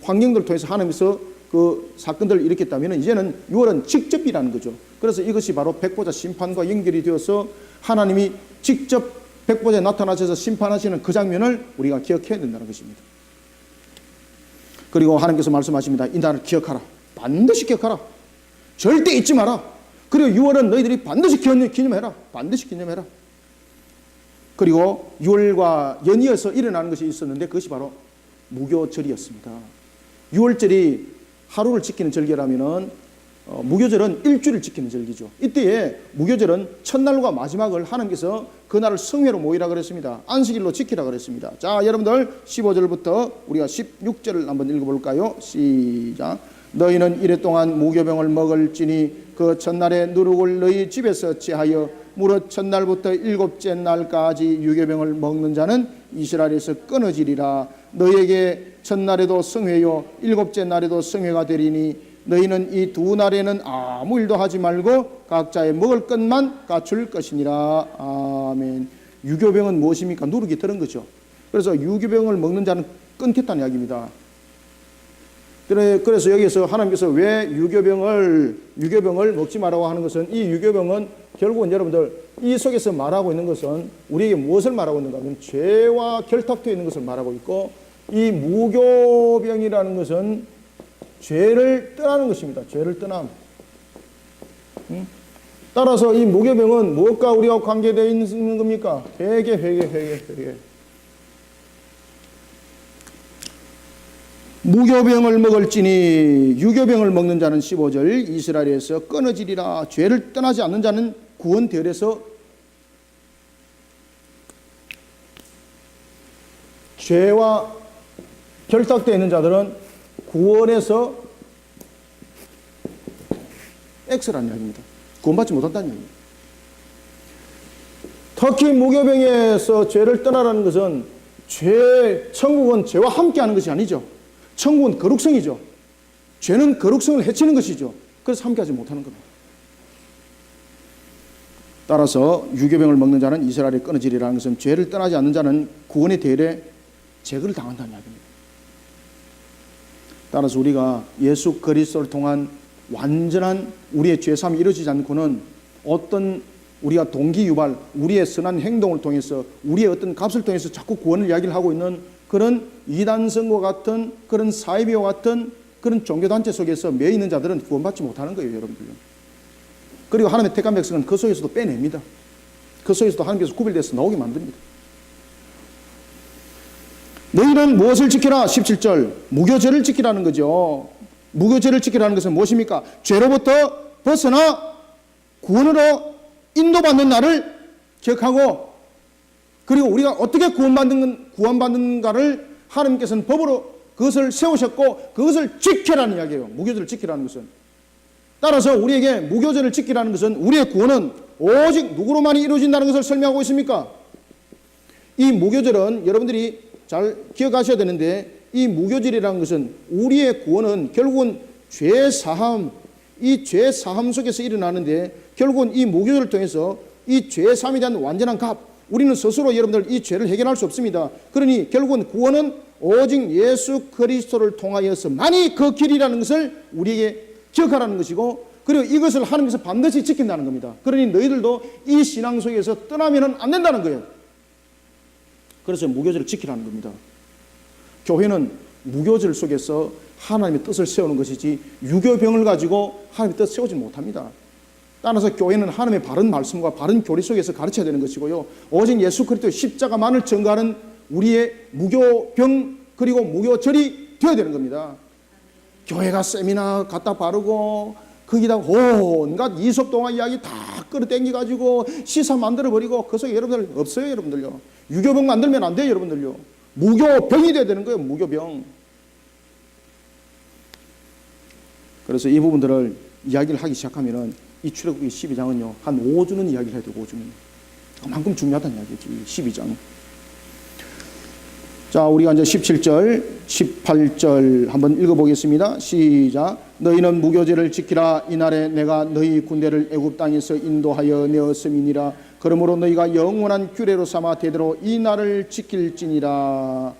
환경들을 통해서 하나님께서 그 사건들을 일으켰다면 이제는 6월은 직접이라는 거죠. 그래서 이것이 바로 백보자 심판과 연결이 되어서 하나님이 직접 백보자에 나타나셔서 심판하시는 그 장면을 우리가 기억해야 된다는 것입니다. 그리고 하나님께서 말씀하십니다. 이 날을 기억하라. 반드시 기억하라. 절대 잊지 마라. 그리고 6월은 너희들이 반드시 기념해라. 반드시 기념해라. 그리고 6월과 연이어서 일어나는 것이 있었는데 그것이 바로 무교절이었습니다. 6월절이 하루를 지키는 절기라면은 무교절은 일주일을 지키는 절기죠. 이때에 무교절은 첫날과 마지막을 하나님께서 그날을 성회로 모이라 그랬습니다. 안식일로 지키라 그랬습니다. 자, 여러분들 15절부터 우리가 16절을 한번 읽어볼까요? 시작. 너희는 이래 동안 무교병을 먹을지니 그 첫날에 누룩을 너희 집에서 취하여 무릇 첫날부터 7째 날까지 유교병을 먹는 자는 이스라엘에서 끊어지리라. 너희에게 첫날에도 성회요 7째 날에도 성회가 되리니 너희는 이 두 날에는 아무 일도 하지 말고 각자의 먹을 것만 갖출 것이니라. 아멘. 유교병은 무엇입니까? 누룩이 들은 거죠. 그래서 유교병을 먹는 자는 끊겠다는 이야기입니다. 그래서 여기서 하나님께서 왜 유교병을 먹지 말라고 하는 것은 이 유교병은 결국은 여러분들 이 속에서 말하고 있는 것은 우리에게 무엇을 말하고 있는가 하면 죄와 결탁되어 있는 것을 말하고 있고 이 무교병이라는 것은 죄를 떠나는 것입니다. 죄를 떠남. 따라서 이 무교병은 무엇과 우리가 관계되어 있는 겁니까? 회개. 무교병을 먹을지니 유교병을 먹는 자는 15절 이스라엘에서 끊어지리라. 죄를 떠나지 않는 자는 구원되어서 죄와 결탁되어 있는 자들은 구원에서 X라는 이야기입니다. 구원받지 못한다는 이야기입니다. 특히 무교병에서 죄를 떠나라는 것은 천국은 죄와 함께하는 것이 아니죠. 천국은 거룩성이죠. 죄는 거룩성을 해치는 것이죠. 그래서 함께하지 못하는 겁니다. 따라서 유교병을 먹는 자는 이스라엘에 끊어지리라는 것은 죄를 떠나지 않는 자는 구원의 대열에 제거를 당한다는 이야기입니다. 따라서 우리가 예수 그리스도를 통한 완전한 우리의 죄사함이 이루어지지 않고는 어떤 우리가 동기유발, 우리의 선한 행동을 통해서 우리의 어떤 값을 통해서 자꾸 구원을 이야기를 하고 있는 그런 이단성과 같은 그런 사이비와 같은 그런 종교단체 속에서 매여 있는 자들은 구원받지 못하는 거예요, 여러분들. 그리고 하나님의 택한 백성은 그 속에서도 빼냅니다. 그 속에서도 하나님께서 구별돼서 나오게 만듭니다. 너희는 무엇을 지키라? 17절 무교절을 지키라는 거죠. 무교절을 지키라는 것은 무엇입니까? 죄로부터 벗어나 구원으로 인도받는 날을 기억하고 그리고 우리가 어떻게 구원받는가를 하나님께서는 법으로 그것을 세우셨고 그것을 지키라는 이야기예요. 무교절을 지키라는 것은. 따라서 우리에게 무교절을 지키라는 것은 우리의 구원은 오직 누구로만이 이루어진다는 것을 설명하고 있습니까? 이 무교절은 여러분들이 잘 기억하셔야 되는데 이 무교절이라는 것은 우리의 구원은 결국은 죄사함, 이 죄사함 속에서 일어나는데 결국은 이 무교절을 통해서 이 죄사함에 대한 완전한 값, 우리는 스스로 여러분들 이 죄를 해결할 수 없습니다. 그러니 결국은 구원은 오직 예수 그리스도를 통하여서만이 그 길이라는 것을 우리에게 기억하라는 것이고 그리고 이것을 하나님께서 반드시 지킨다는 겁니다. 그러니 너희들도 이 신앙 속에서 떠나면 안 된다는 거예요. 그래서 무교절을 지키라는 겁니다. 교회는 무교절 속에서 하나님의 뜻을 세우는 것이지 유교병을 가지고 하나님의 뜻을 세우지 못합니다. 따라서 교회는 하나님의 바른 말씀과 바른 교리 속에서 가르쳐야 되는 것이고요. 오직 예수 그리스도의 십자가만을 전가하는 우리의 무교병 그리고 무교절이 되어야 되는 겁니다. 교회가 세미나 갖다 바르고 거기다 온갖 이솝동화 이야기 다 끌어당겨가지고 시사 만들어버리고 그 속에 여러분들 없어요. 여러분들요. 유교병 만들면 안 돼요. 여러분들요. 무교병이 돼야 되는 거예요. 무교병. 그래서 이 부분들을 이야기를 하기 시작하면은 이 출애굽기 12장은요 한 5주는 이야기를 해야 되고 5주는 그만큼 중요하다는 이야기지. 12장. 자, 우리가 이제 17절, 18절 한번 읽어보겠습니다. 시작. 너희는 무교제를 지키라. 이날에 내가 너희 군대를 애굽 땅에서 인도하여 내었음이니라. 그러므로 너희가 영원한 규례로 삼아 대대로 이 날을 지킬지니라.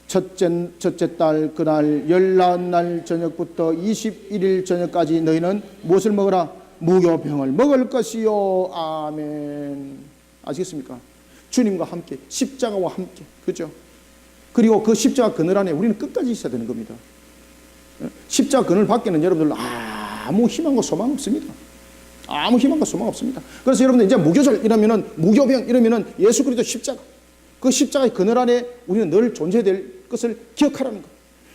첫째 달 그날 14날 저녁부터 21일 저녁까지 너희는 무엇을 먹으라? 무교병을 먹을 것이요. 아멘. 아시겠습니까? 주님과 함께 십자가와 함께, 그죠? 그리고 그 십자가 그늘 안에 우리는 끝까지 있어야 되는 겁니다. 십자가 그늘 밖에는 여러분들 아무 희망과 소망 없습니다. 아무 희망과 소망 없습니다. 그래서 여러분들 이제 무교절 이러면은 무교병 이러면은 예수 그리스도 십자가, 그 십자가의 그늘 안에 우리는 늘 존재해야 될 것을 기억하라는 것.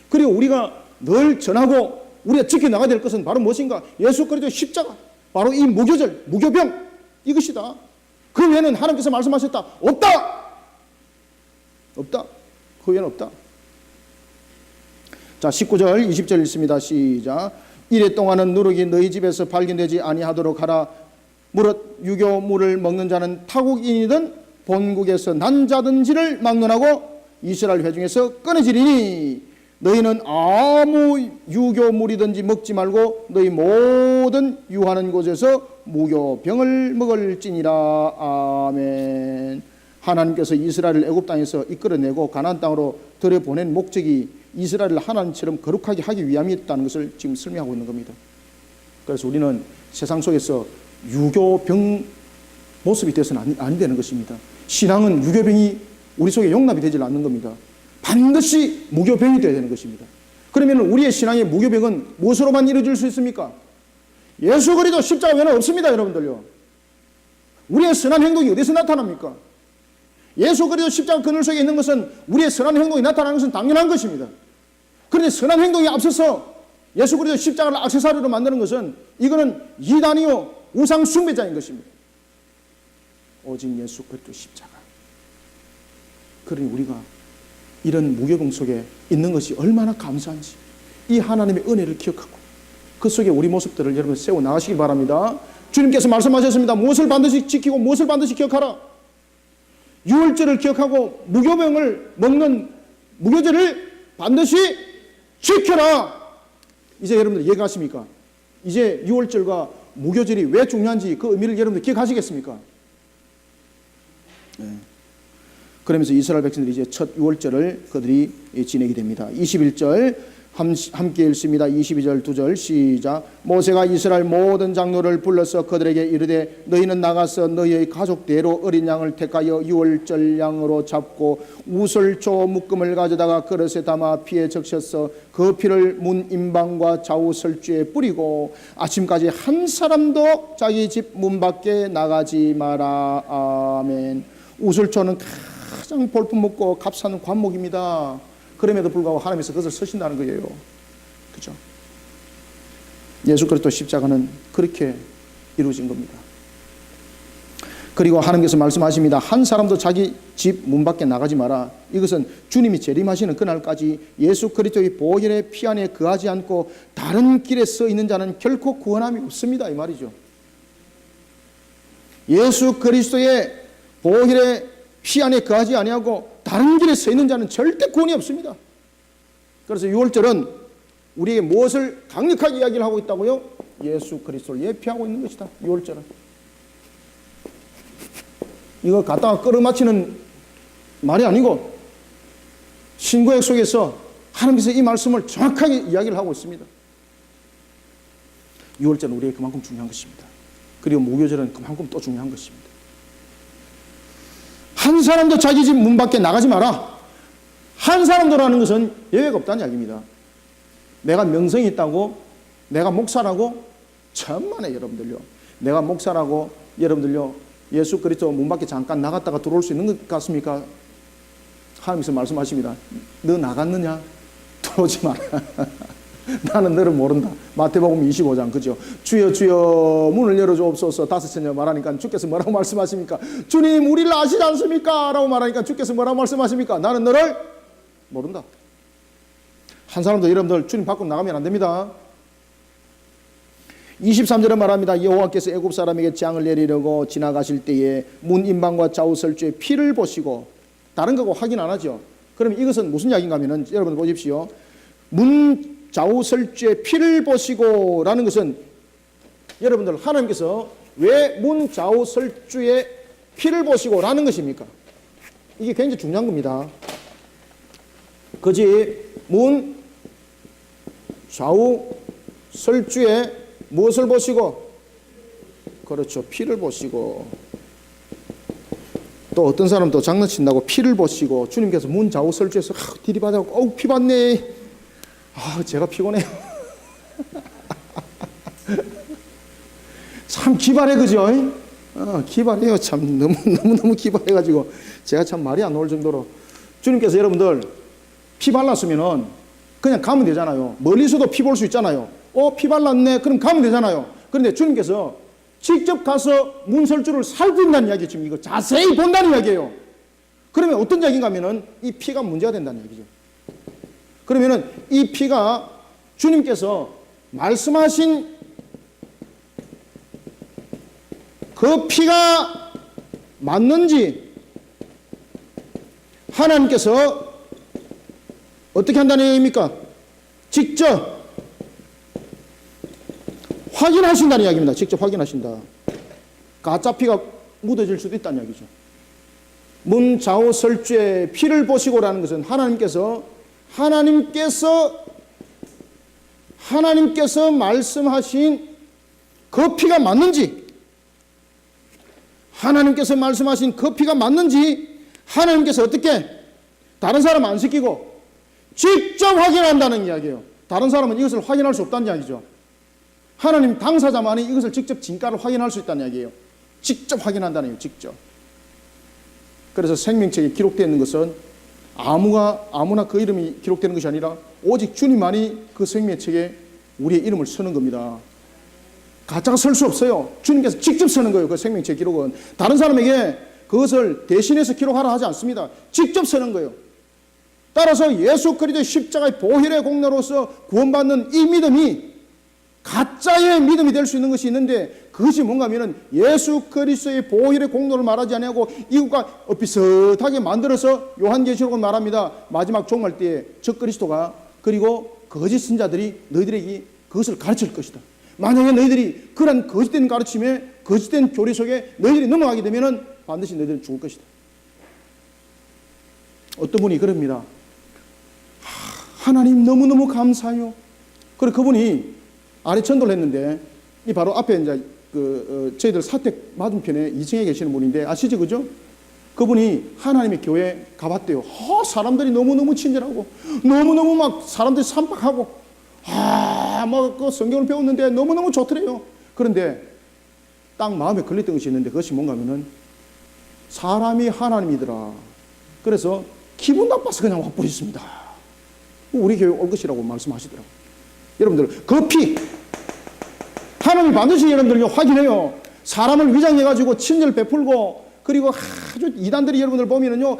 그리고 우리가 늘 전하고 우리가 지켜나가야 될 것은 바로 무엇인가? 예수 그리스도 십자가, 바로 이 무교절, 무교병 이것이다. 그 외에는 하나님께서 말씀하셨다. 없다. 없다. 그 외에는 없다. 자, 19절 20절 읽습니다. 시작. 이래 동안은 누룩이 너희 집에서 발견되지 아니하도록 하라. 무릇 유교물을 먹는 자는 타국인이든 본국에서 난 자든지를 막론하고 이스라엘 회중에서 끊어지리니 너희는 아무 유교물이든지 먹지 말고 너희 모든 유하는 곳에서 무교병을 먹을지니라. 아멘. 하나님께서 이스라엘을 애굽 땅에서 이끌어내고 가나안 땅으로 들여보낸 목적이 이스라엘을 하나님처럼 거룩하게 하기 위함이었다는 것을 지금 설명하고 있는 겁니다. 그래서 우리는 세상 속에서 유교병 모습이 되어서는 안 되는 것입니다. 신앙은 유교병이 우리 속에 용납이 되지 않는 겁니다. 반드시 무교병이 되어야 되는 것입니다. 그러면 우리의 신앙의 무교병은 무엇으로만 이루어질 수 있습니까? 예수 그리스도 십자가 외에는 없습니다. 여러분들요. 우리의 선한 행동이 어디서 나타납니까? 예수 그리스도 십자가 그늘 속에 있는 것은 우리의 선한 행동이 나타나는 것은 당연한 것입니다. 그런데 선한 행동이 앞서서 예수 그리스도 십자가를 액세서리로 만드는 것은 이거는 이단이요 우상 숭배자인 것입니다. 오직 예수 그리스도 십자가. 그러니 우리가 이런 무교병 속에 있는 것이 얼마나 감사한지 이 하나님의 은혜를 기억하고 그 속에 우리 모습들을 여러분 세워 나가시기 바랍니다. 주님께서 말씀하셨습니다. 무엇을 반드시 지키고 무엇을 반드시 기억하라. 유월절을 기억하고 무교병을 먹는 무교절을 반드시 지켜라. 이제 여러분들 이해가십니까? 이제 유월절과 무교절이 왜 중요한지 그 의미를 여러분들 기억하시겠습니까? 네. 그러면서 이스라엘 백성들이 이제 첫 유월절을 그들이 지내게 됩니다. 21절 함께 읽습니다. 22절 2절 시작. 모세가 이스라엘 모든 장로를 불러서 그들에게 이르되 너희는 나가서 너희의 가족대로 어린 양을 택하여 유월절 양으로 잡고 우슬초 묶음을 가져다가 그릇에 담아 피에 적셔서 그 피를 문 임방과 좌우 설주에 뿌리고 아침까지 한 사람도 자기 집 문 밖에 나가지 마라. 아멘. 우슬초는 가장 볼품없고 값싼 관목입니다. 그럼에도 불구하고 하나님께서 그것을 쓰신다는 거예요. 그죠? 예수 그리스도 십자가는 그렇게 이루어진 겁니다. 그리고 하나님께서 말씀하십니다. 한 사람도 자기 집 문 밖에 나가지 마라. 이것은 주님이 재림하시는 그날까지 예수 그리스도의 보혈의 피 안에 거하지 않고 다른 길에 서 있는 자는 결코 구원함이 없습니다. 이 말이죠. 예수 그리스도의 보혈의 피 안에 거하지 아니하고 다른 길에 서 있는 자는 절대 구원이 없습니다. 그래서 유월절은 우리에게 무엇을 강력하게 이야기를 하고 있다고요? 예수 그리스도를 예표하고 있는 것이다. 유월절은. 이거 갖다가 끌어맞히는 말이 아니고 신구약 속에서 하나님께서 이 말씀을 정확하게 이야기를 하고 있습니다. 유월절은 우리에게 그만큼 중요한 것입니다. 그리고 무교절은 그만큼 또 중요한 것입니다. 한 사람도 자기 집 문 밖에 나가지 마라. 한 사람도라는 것은 예외가 없다는 이야기입니다. 내가 명성이 있다고, 내가 목사라고, 천만에 여러분들요, 내가 목사라고 여러분들요 예수 그리스도 문 밖에 잠깐 나갔다가 들어올 수 있는 것 같습니까? 하나님께서 말씀하십니다. 너 나갔느냐? 들어오지 마라. 나는 너를 모른다. 마태복음 25장, 그죠? 주여 주여 문을 열어주옵소서 다섯 번째 말하니까 주께서 뭐라고 말씀하십니까? 주님 우리를 아시지 않습니까? 라고 말하니까 주께서 뭐라고 말씀하십니까? 나는 너를 모른다. 한 사람도 여러분들 주님 밖으로 나가면 안 됩니다. 23절에 말합니다. 여호와께서 애굽 사람에게 재앙을 내리려고 지나가실 때에 문 임방과 좌우 설주에 피를 보시고, 다른 거고 확인 안 하죠. 그러면 이것은 무슨 이야기인가 하면은 여러분 보십시오. 문 좌우 설주에 피를 보시고 라는 것은 여러분들 하나님께서 왜 문 좌우 설주에 피를 보시고 라는 것입니까? 이게 굉장히 중요한 겁니다. 그지? 문 좌우 설주에 무엇을 보시고? 그렇죠. 피를 보시고. 또 어떤 사람도 장난친다고 피를 보시고, 주님께서 문 좌우 설주에서 디리바다고 어우 피 봤네. 제가 피곤해요. 참 기발해, 그죠? 기발해요. 참 너무 기발해가지고 제가 참 말이 안 나올 정도로. 주님께서 여러분들 피 발랐으면은 그냥 가면 되잖아요. 멀리서도 피 볼 수 있잖아요. 피 발랐네. 그럼 가면 되잖아요. 그런데 주님께서 직접 가서 문설주를 살핀다는 이야기, 지금 이거 자세히 본다는 이야기예요. 그러면 어떤 이야기인가 하면은 이 피가 문제가 된다는 얘기죠. 그러면은 이 피가 주님께서 말씀하신 그 피가 맞는지 하나님께서 어떻게 한다는 얘기입니까? 직접 확인하신다는 이야기입니다. 직접 확인하신다. 가짜 피가 묻어질 수도 있다는 이야기죠. 문 좌우 설주에 피를 보시고라는 것은 하나님께서 말씀하신 그 피가 맞는지, 하나님께서 말씀하신 그 피가 맞는지 하나님께서 어떻게 다른 사람 안 시키고 직접 확인한다는 이야기예요. 다른 사람은 이것을 확인할 수 없다는 이야기죠. 하나님 당사자만이 이것을 직접 진가를 확인할 수 있다는 이야기예요. 직접 확인한다는 얘기예요. 직접. 그래서 생명책에 기록되어 있는 것은 아무나 그 이름이 기록되는 것이 아니라 오직 주님만이 그 생명책에 우리의 이름을 쓰는 겁니다. 가짜가 쓸 수 없어요. 주님께서 직접 쓰는 거예요. 그 생명책 기록은 다른 사람에게 그것을 대신해서 기록하라 하지 않습니다. 직접 쓰는 거예요. 따라서 예수 그리스도의 십자가의 보혈의 공로로서 구원받는 이 믿음이 가짜의 믿음이 될 수 있는 것이 있는데, 그것이 뭔가 하면은 예수 그리스도의 보혈의 공로를 말하지 아니하고 이것과 비슷하게 만들어서 요한계시록은 말합니다. 마지막 종말 때에 적그리스도가 그리고 거짓 선자들이 너희들에게 그것을 가르칠 것이다. 만약에 너희들이 그런 거짓된 가르침에 거짓된 교리 속에 너희들이 넘어가게 되면은 반드시 너희들은 죽을 것이다. 어떤 분이 그럽니다. 하나님 너무너무 감사해요. 그리고 그분이 아래 전도를 했는데, 이 바로 앞에 이제 저희들 사택 맞은편에 2층에 계시는 분인데 아시죠, 그죠? 그분이 하나님의 교회 가봤대요. 사람들이 너무너무 친절하고, 너무너무 막 사람들이 삼박하고, 막 그 성경을 배웠는데 너무너무 좋더래요. 그런데 딱 마음에 걸렸던 것이 있는데, 그것이 뭔가 하면은 사람이 하나님이더라. 그래서 기분 나빠서 그냥 와버렸습니다. 우리 교회 올 것이라고 말씀하시더라고요. 여러분들, 그 피, 하나님이 반드시 여러분들 확인해요. 사람을 위장해가지고 친절 베풀고, 그리고 아주 이단들이 여러분들 보면은요,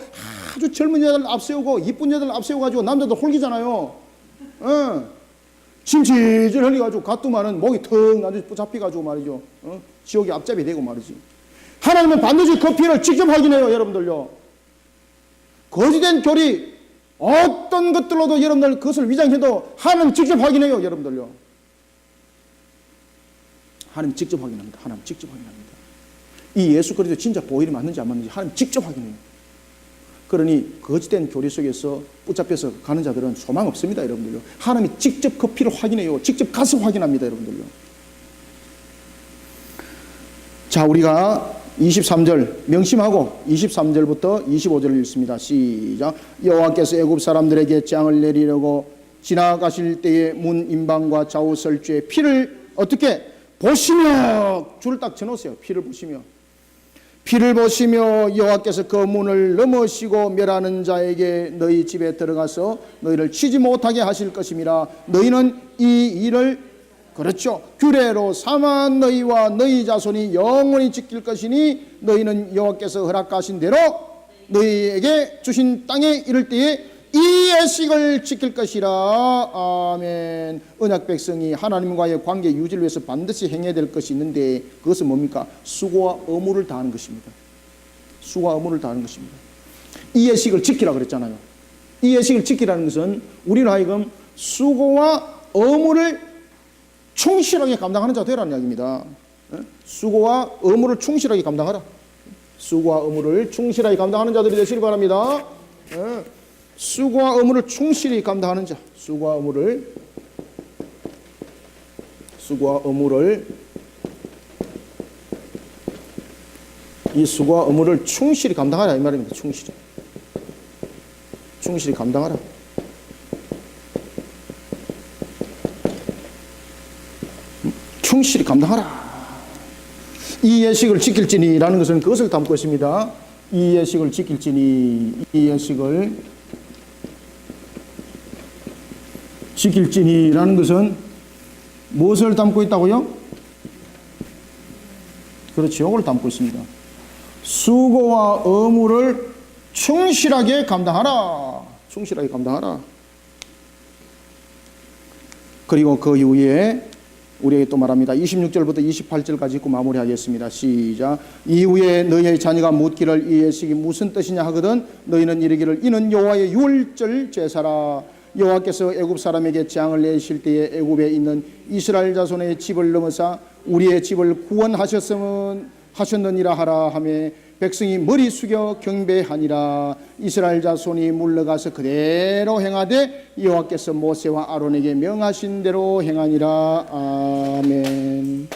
아주 젊은 여자들 앞세우고, 이쁜 여자들 앞세워가지고, 남자들 홀기잖아요. 침치질 흘려가지고, 가뚜마는 목이 턱 아주 잡혀가지고 말이죠. 지옥이 앞잡이 되고 말이지. 하나님은 반드시 그 피를 직접 확인해요, 여러분들요. 거짓된 교리, 어떤 것들로도 여러분들 그것을 위장해도 하나님 직접 확인해요, 여러분들요. 하나님 직접 확인합니다. 하나님 직접 확인합니다. 이 예수 그리스도 진짜 보혈이 맞는지 안 맞는지 하나님 직접 확인해요. 그러니 거짓된 교리 속에서 붙잡혀서 가는 자들은 소망 없습니다, 여러분들요. 하나님이 직접 그 피를 확인해요. 직접 가서 확인합니다, 여러분들요. 자, 우리가 23절 명심하고 23절부터 25절을 읽습니다. 시작. 여호와께서 애굽 사람들에게 재앙을 내리려고 지나가실 때에 문 임방과 좌우 설주에 피를 어떻게 보시며, 줄을 딱 쳐놓으세요. 피를 보시며 여호와께서 그 문을 넘으시고 멸하는 자에게 너희 집에 들어가서 너희를 치지 못하게 하실 것임이라. 너희는 이 일을 그렇죠, 규례로 삼아 너희와 너희 자손이 영원히 지킬 것이니 너희는 여호와께서 허락하신 대로 너희에게 주신 땅에 이를 때에 이 예식을 지킬 것이라. 아멘. 언약 백성이 하나님과의 관계 유지를 위해서 반드시 행해야 될 것이 있는데 그것은 뭡니까? 수고와 의무를 다하는 것입니다. 수고와 의무를 다하는 것입니다. 이 예식을 지키라 그랬잖아요. 이 예식을 지키라는 것은 우리로 하여금 수고와 의무를 충실하게 감당하는 자 되라는 이야기입니다. 수고와 의무를 충실하게 감당하라. 수고와 의무를 충실하게 감당하는 자들이 되시길 바랍니다. 수고와 의무를 충실히 감당하는 자, 수고와 의무를 이 수고와 의무를 충실히 감당하라 이 말입니다. 충실히 감당하라. 충실히 감당하라. 이 예식을 지킬지니라는 것은 그것을 담고 있습니다. 이 예식을 지킬지니, 이 예식을 지킬지니라는 것은 무엇을 담고 있다고요? 그렇죠, 이걸 담고 있습니다. 수고와 의무를 충실하게 감당하라. 충실하게 감당하라. 그리고 그 이후에 우리에게 또 말합니다. 26절부터 28절까지 읽고 마무리하겠습니다. 시작. 이후에 너희의 자녀가 묻기를 이 예식이 무슨 뜻이냐 하거든 너희는 이르기를 이는 여호와의 유월절 제사라. 여호와께서 애굽 사람에게 재앙을 내실 때에 애굽에 있는 이스라엘 자손의 집을 넘어사 우리의 집을 구원하셨느니라 하라 하며 백성이 머리 숙여 경배하니라. 이스라엘 자손이 물러가서 그대로 행하되 여호와께서 모세와 아론에게 명하신 대로 행하니라. 아멘.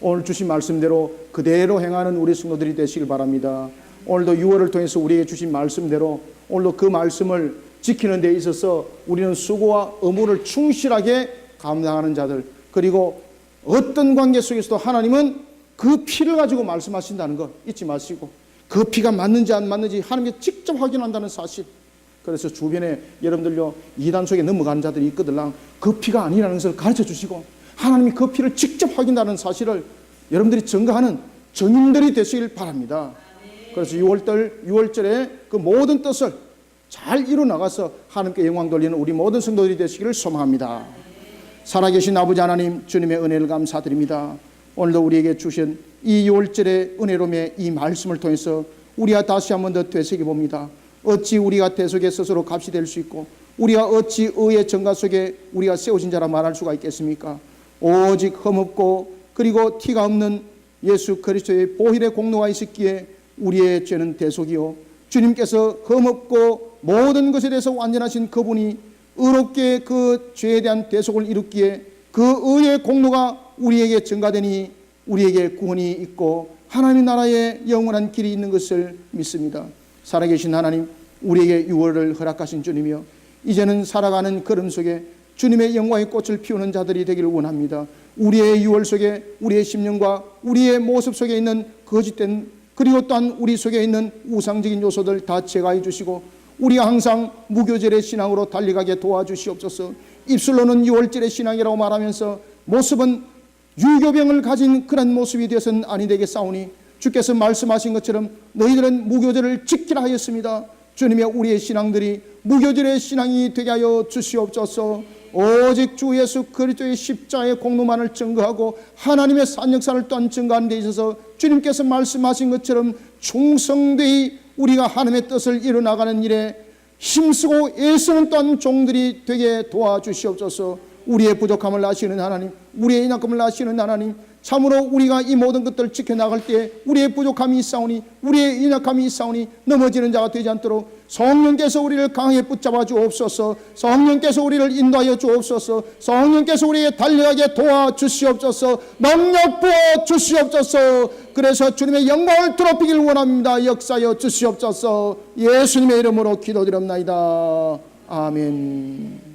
오늘 주신 말씀대로 그대로 행하는 우리 성도들이 되시길 바랍니다. 오늘도 6월을 통해서 우리에게 주신 말씀대로 오늘도 그 말씀을 지키는 데 있어서 우리는 수고와 의무를 충실하게 감당하는 자들, 그리고 어떤 관계 속에서도 하나님은 그 피를 가지고 말씀하신다는 거 잊지 마시고 그 피가 맞는지 안 맞는지 하나님께 직접 확인한다는 사실. 그래서 주변에 여러분들요 이단 속에 넘어가는 자들이 있거들랑 그 피가 아니라는 것을 가르쳐 주시고 하나님이 그 피를 직접 확인한다는 사실을 여러분들이 증거하는 증인들이 되시길 바랍니다. 그래서 6월절에 그 모든 뜻을 잘 이루어나가서 하나님께 영광 돌리는 우리 모든 성도들이 되시기를 소망합니다. 살아계신 아버지 하나님, 주님의 은혜를 감사드립니다. 오늘도 우리에게 주신 이 6월절의 은혜로움의 이 말씀을 통해서 우리가 다시 한 번 더 되새겨봅니다. 어찌 우리가 대속에 스스로 값이 될 수 있고 우리가 어찌 의의 정가 속에 우리가 세우신 자라 말할 수가 있겠습니까? 오직 흠없고 그리고 티가 없는 예수 그리스도의 보혈의 공로가 있었기에 우리의 죄는 대속이요 주님께서 흠없고 모든 것에 대해서 완전하신 그분이 의롭게 그 죄에 대한 대속을 이뤘기에 그 의의 공로가 우리에게 증가되니 우리에게 구원이 있고 하나님 나라에 영원한 길이 있는 것을 믿습니다. 살아계신 하나님, 우리에게 6월을 허락하신 주님이여 이제는 살아가는 걸음 속에 주님의 영광의 꽃을 피우는 자들이 되기를 원합니다. 우리의 6월 속에 우리의 심령과 우리의 모습 속에 있는 거짓된 그리고 또한 우리 속에 있는 우상적인 요소들 다 제거해 주시고 우리가 항상 무교절의 신앙으로 달려가게 도와주시옵소서. 입술로는 6월절의 신앙이라고 말하면서 모습은 유교병을 가진 그런 모습이 되어서는 아니 되겠사오니 주께서 말씀하신 것처럼 너희들은 무교절을 지키라 하였습니다. 주님의 우리의 신앙들이 무교절의 신앙이 되게 하여 주시옵소서. 오직 주 예수 그리스도의 십자가의 공로만을 증거하고 하나님의 산역사를 또한 증거하는 데 있어서 주님께서 말씀하신 것처럼 충성되이 우리가 하나님의 뜻을 이뤄나가는 일에 힘쓰고 애쓰는 또한 종들이 되게 도와주시옵소서. 우리의 부족함을 아시는 하나님, 우리의 인약함을 아시는 하나님, 참으로 우리가 이 모든 것들을 지켜나갈 때 우리의 부족함이 있사오니 우리의 인약함이 있사오니 넘어지는 자가 되지 않도록 성령께서 우리를 강하게 붙잡아 주옵소서. 성령께서 우리를 인도하여 주옵소서. 성령께서 우리에게 달려가게 도와주시옵소서. 능력 부어 주시옵소서. 그래서 주님의 영광을 드러비길 원합니다. 역사여 주시옵소서. 예수님의 이름으로 기도드립나이다. 아멘.